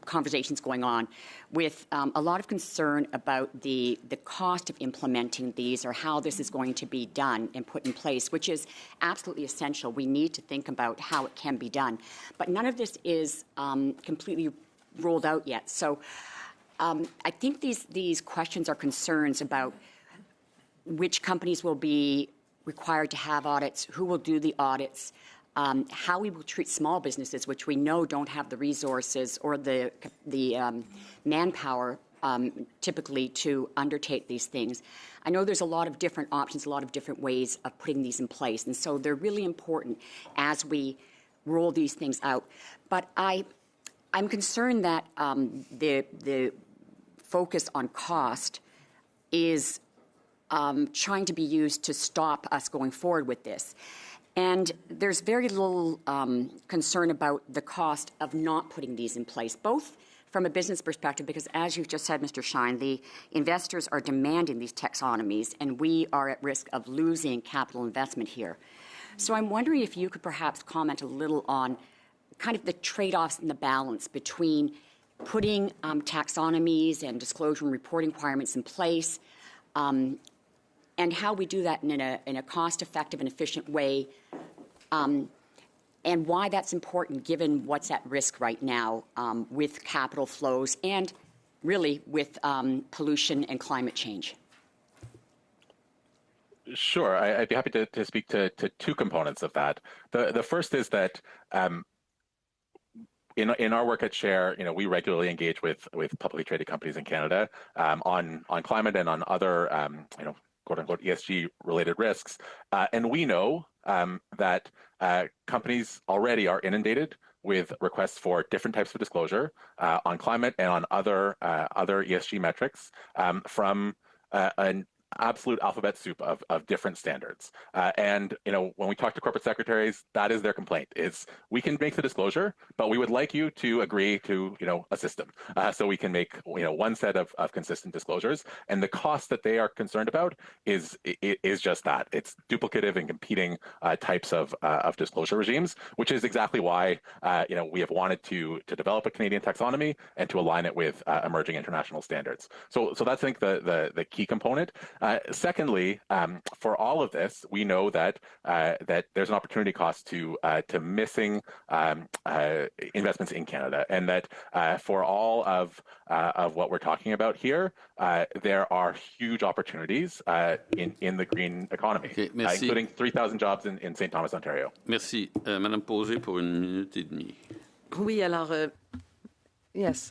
conversations going on with a lot of concern about the cost of implementing these or how this is going to be done and put in place, which is absolutely essential. We need to think about how it can be done. But none of this is completely rolled out yet. So I think these questions are concerns about which companies will be required to have audits, who will do the audits, how we will treat small businesses, which we know don't have the resources or the manpower typically to undertake these things. I know there's a lot of different options, a lot of different ways of putting these in place, and so they're really important as we roll these things out. But I'm concerned that the focus on cost is trying to be used to stop us going forward with this. And there's very little concern about the cost of not putting these in place, both from a business perspective, because as you've just said, Mr. Shine, the investors are demanding these taxonomies, and we are at risk of losing capital investment here. So I'm wondering if you could perhaps comment a little on kind of the trade-offs and the balance between putting taxonomies and disclosure and reporting requirements in place, and how we do that in a cost-effective and efficient way, and why that's important given what's at risk right now with capital flows and really with pollution and climate change. Sure, I'd be happy to speak to two components of that. The first is that in our work at Share, we regularly engage with publicly traded companies in Canada on climate and on other quote unquote ESG related risks, and we know that companies already are inundated with requests for different types of disclosure on climate and on other ESG metrics from an absolute alphabet soup of different standards. And when we talk to corporate secretaries, that is their complaint. Is we can make the disclosure, but we would like you to agree to a system so we can make one set of consistent disclosures. And the cost that they are concerned about is just that. It's duplicative and competing types of disclosure regimes, which is exactly why we have wanted to develop a Canadian taxonomy and to align it with emerging international standards. So that's, I think, the key component. Secondly, for all of this, we know that there's an opportunity cost to missing investments in Canada, and that for all of what we're talking about here, there are huge opportunities in the green economy, including 3,000 jobs in St. Thomas, Ontario. Merci. Madame Posé pour 1 minute et demie. Oui, alors, Yes,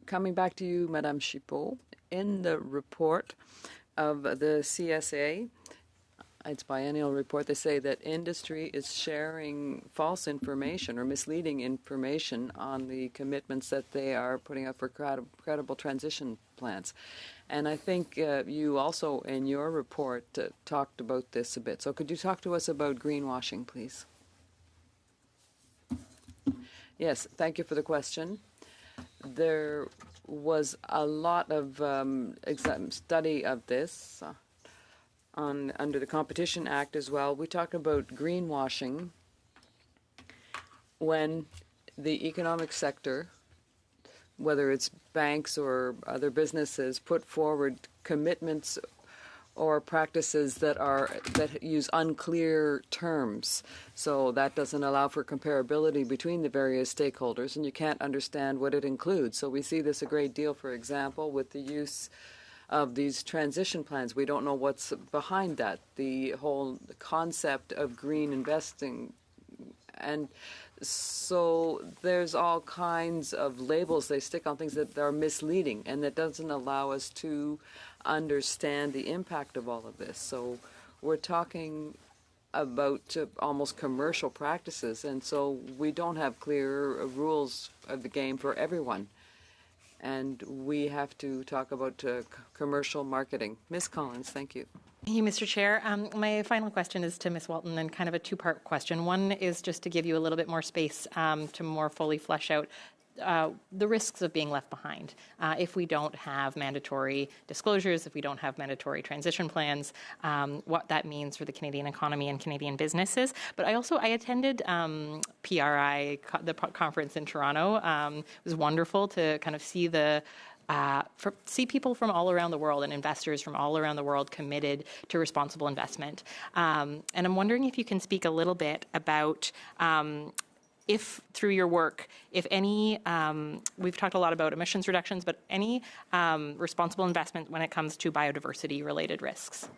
coming back to you, Madame Chipot. In the report of the CSA, its biennial report, they say that industry is sharing false information or misleading information on the commitments that they are putting up for credible transition plans. And I think you also, in your report, talked about this a bit. So could you talk to us about greenwashing, please? Yes, thank you for the question. There was a lot of study of this under the Competition Act as well. We talk about greenwashing when the economic sector, whether it's banks or other businesses, put forward commitments or practices that use unclear terms. So that doesn't allow for comparability between the various stakeholders, and you can't understand what it includes. So we see this a great deal, for example, with the use of these transition plans. We don't know what's behind that, the whole concept of green investing. And so there's all kinds of labels they stick on things that are misleading, and that doesn't allow us to understand the impact of all of this. So we're talking about almost commercial practices, and so we don't have clear rules of the game for everyone. And we have to talk about commercial marketing. Ms. Collins, thank you. Thank you, Mr. Chair. My final question is to Ms. Walton, and kind of a two-part question. One is just to give you a little bit more space to more fully flesh out the risks of being left behind if we don't have mandatory disclosures, if we don't have mandatory transition plans, what that means for the Canadian economy and Canadian businesses. But I attended PRI, the conference in Toronto. It was wonderful to kind of see see people from all around the world and investors from all around the world committed to responsible investment. And I'm wondering if you can speak a little bit about if through your work, if any, we've talked a lot about emissions reductions, but any responsible investment when it comes to biodiversity related risks.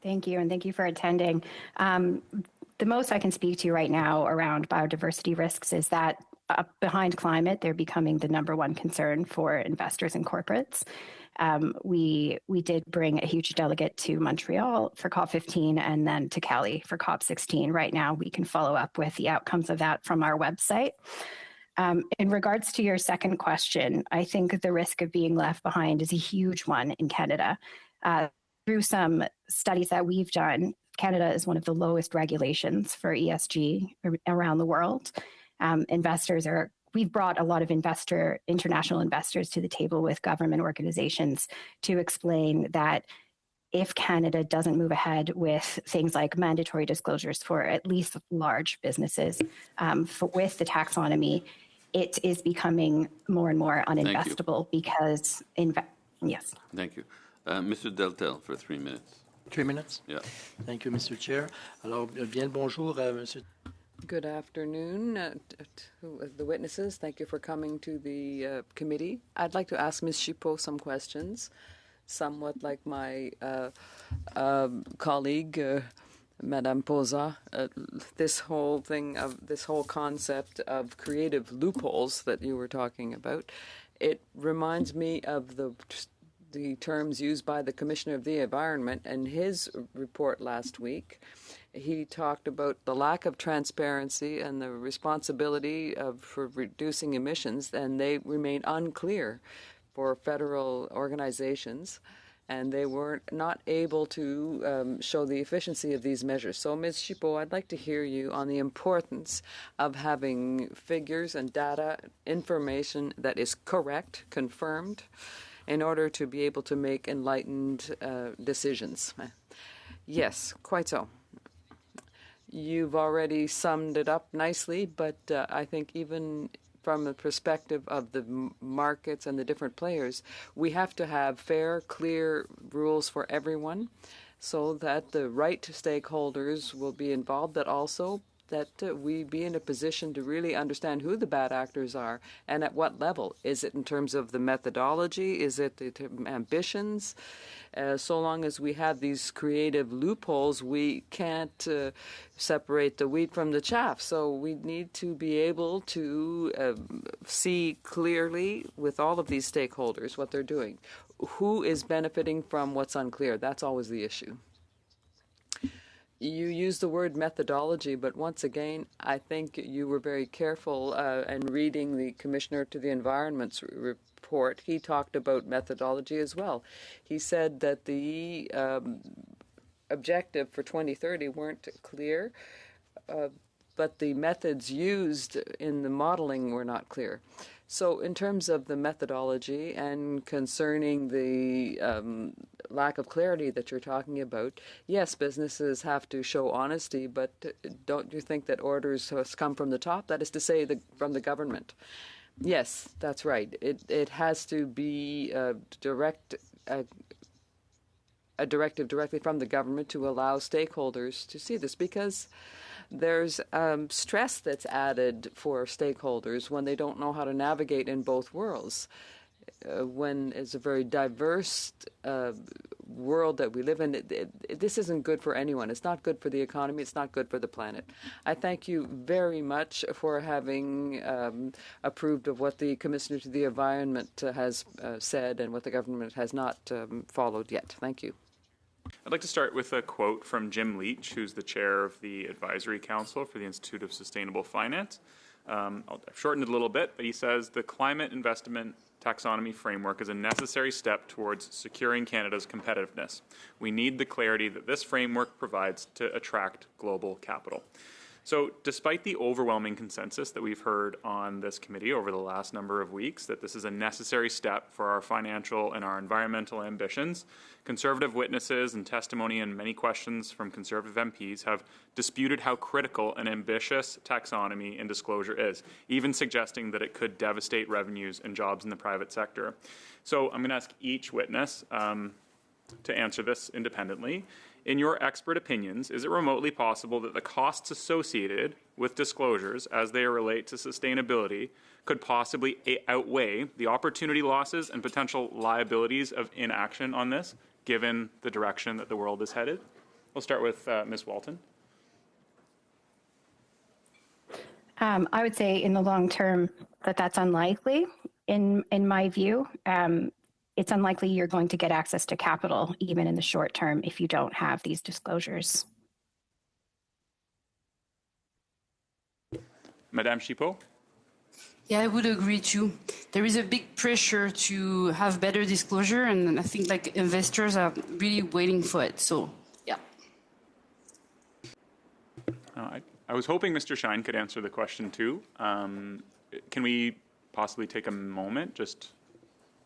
Thank you, and thank you for attending. The most I can speak to right now around biodiversity risks is that behind climate, they're becoming the number one concern for investors and corporates. We did bring a huge delegate to Montreal for COP15 and then to Cali for COP16. Right now, we can follow up with the outcomes of that from our website. In regards to your second question, I think the risk of being left behind is a huge one in Canada. Through some studies that we've done, Canada is one of the lowest regulations for ESG around the world. We've brought a lot of international investors to the table with government organizations to explain that if Canada doesn't move ahead with things like mandatory disclosures for at least large businesses, with the taxonomy, it is becoming more and more uninvestable because, yes. Thank you. Mr. Deltel for 3 minutes. 3 minutes? Yeah. Thank you, Mr. Chair. Alors, bien le bonjour, Monsieur. Good afternoon to the witnesses. Thank you for coming to the committee. I'd like to ask Ms. Chipot some questions, somewhat like my colleague, Madame Poza. This whole concept of creative loopholes that you were talking about, it reminds me of the terms used by the Commissioner of the Environment in his report last week. He talked about the lack of transparency and the responsibility for reducing emissions, and they remain unclear for federal organizations, and they were not able to show the efficiency of these measures. So, Ms. Chipot, I'd like to hear you on the importance of having figures and data, information that is correct, confirmed, in order to be able to make enlightened decisions. Yes, quite so. You've already summed it up nicely, but I think even from the perspective of the markets and the different players, we have to have fair, clear rules for everyone so that the right stakeholders will be involved, but also that we be in a position to really understand who the bad actors are and at what level. Is it in terms of the methodology? Is it the ambitions? So long as we have these creative loopholes, we can't separate the wheat from the chaff. So we need to be able to see clearly with all of these stakeholders what they're doing. Who is benefiting from what's unclear? That's always the issue. You used the word methodology, but once again, I think you were very careful in reading the Commissioner to the Environment's report. He talked about methodology as well. He said that the objective for 2030 weren't clear, but the methods used in the modeling were not clear. So in terms of the methodology and concerning the lack of clarity that you're talking about, yes, businesses have to show honesty, but don't you think that orders come from the top? That is to say, from the government. Yes, that's right. It has to be a directive directly from the government to allow stakeholders to see this, because there's stress that's added for stakeholders when they don't know how to navigate in both worlds. When it's a very diverse world that we live in, this isn't good for anyone. It's not good for the economy. It's not good for the planet. I thank you very much for having approved of what the Commissioner to the Environment has said and what the government has not followed yet. Thank you. I'd like to start with a quote from Jim Leach, who's the chair of the Advisory Council for the Institute of Sustainable Finance. I've shortened it a little bit, but he says, the climate investment taxonomy framework is a necessary step towards securing Canada's competitiveness. We need the clarity that this framework provides to attract global capital. So despite the overwhelming consensus that we've heard on this committee over the last number of weeks, that this is a necessary step for our financial and our environmental ambitions, Conservative witnesses and testimony and many questions from Conservative MPs have disputed how critical an ambitious taxonomy and disclosure is, even suggesting that it could devastate revenues and jobs in the private sector. So I'm going to ask each witness to answer this independently. In your expert opinions, is it remotely possible that the costs associated with disclosures as they relate to sustainability could possibly outweigh the opportunity losses and potential liabilities of inaction on this, given the direction that the world is headed? We'll start with Ms. Walton. I would say in the long term that's unlikely. In my view, it's unlikely you're going to get access to capital even in the short term if you don't have these disclosures. Madame Chipot? Yeah, I would agree too. There is a big pressure to have better disclosure, and I think like investors are really waiting for it. So, yeah. I was hoping Mr. Shine could answer the question too. Can we possibly take a moment just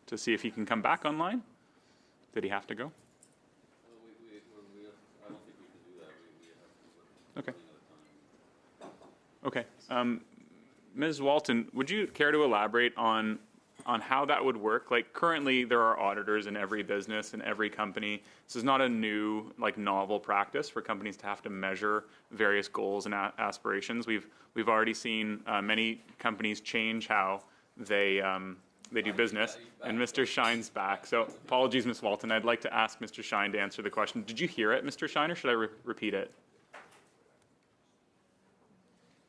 to see if he can come back online? Did he have to go? Okay. Okay. Ms. Walton, would you care to elaborate on how that would work? Like currently there are auditors in every business and every company. This is not a new, like novel practice for companies to have to measure various goals and aspirations. We've already seen many companies change how they do business, and Mr. Shine's back. So apologies, Ms. Walton. I'd like to ask Mr. Shine to answer the question. Did you hear it, Mr. Shine, or should I repeat it?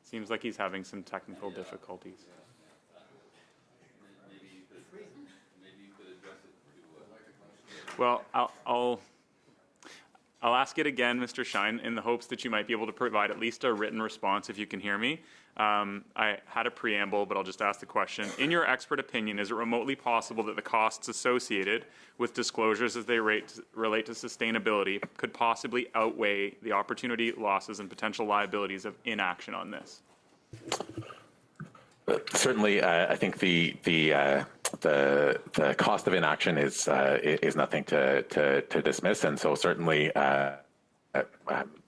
Seems like he's having some technical difficulties. Well, I'll ask it again, Mr. Shine, in the hopes that you might be able to provide at least a written response if you can hear me. I had a preamble, but I'll just ask the question. In your expert opinion, is it remotely possible that the costs associated with disclosures as they relate to sustainability could possibly outweigh the opportunity, losses, and potential liabilities of inaction on this? Certainly, I think the cost of inaction is nothing to dismiss, and so certainly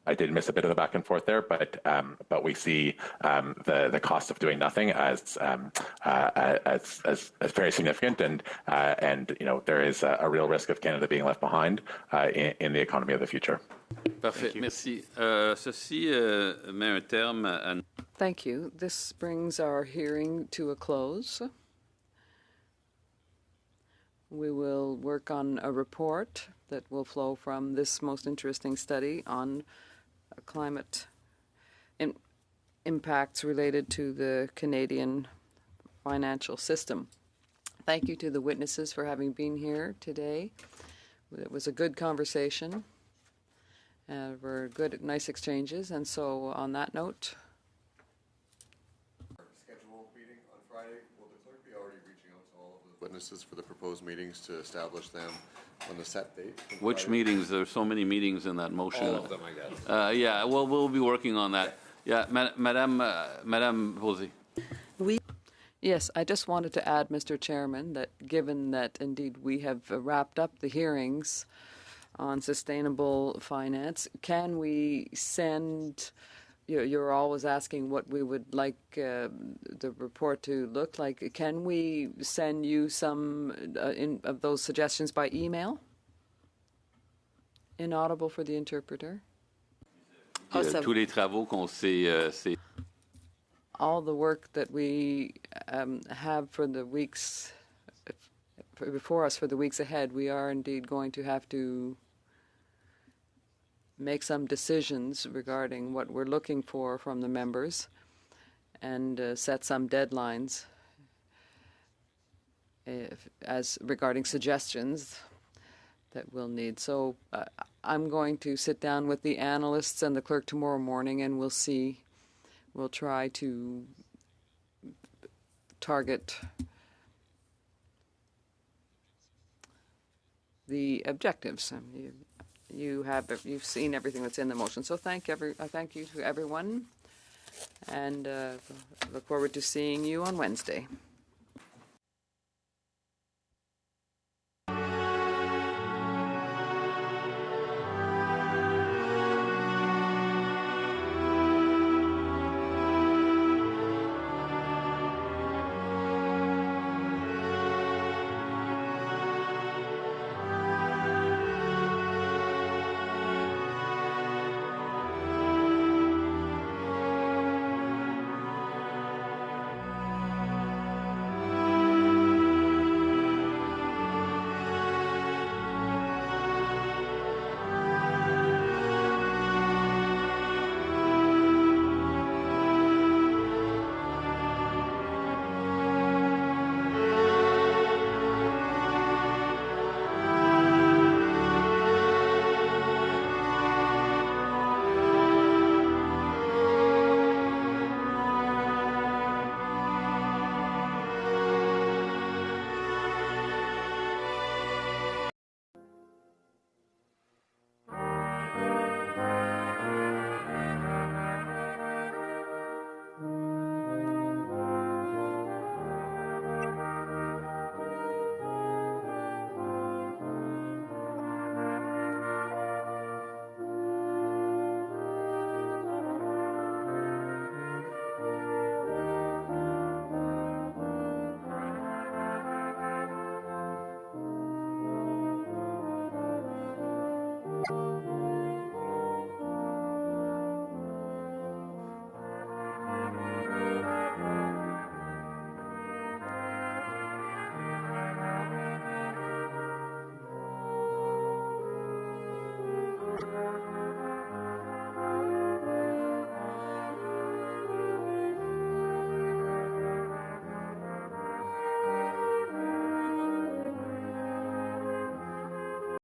I did miss a bit of the back and forth there, but we see the cost of doing nothing as very significant, and you know there is a real risk of Canada being left behind in the economy of the future. Parfait, merci. Ceci met un terme à... Thank you. This brings our hearing to a close. We will work on a report that will flow from this most interesting study on climate impacts related to the Canadian financial system. Thank you to the witnesses for having been here today. It was a good conversation. Were good, nice exchanges, and so on that note. Schedule meeting on Friday. Will the clerk be already reaching out to all of the witnesses for the proposed meetings to establish them on the set date? Which Friday? Meetings? There's so many meetings in that motion. All of them, I guess. Yeah, well, we'll be working on that. Yeah, Madame Posey. Yes, I just wanted to add, Mr. Chairman, that given that indeed we have wrapped up the hearings on sustainable finance, can we send, you're always asking what we would like the report to look like, can we send you some of those suggestions by email? Inaudible for the interpreter. Tous les travaux qu'on s'est... All the work that we have for the weeks before us for the weeks ahead, we are indeed going to have to make some decisions regarding what we're looking for from the members and set some deadlines as regarding suggestions that we'll need. So I'm going to sit down with the analysts and the clerk tomorrow morning, and we'll see. We'll try to target the objectives. You've seen everything that's in the motion. So thank you to everyone, and look forward to seeing you on Wednesday.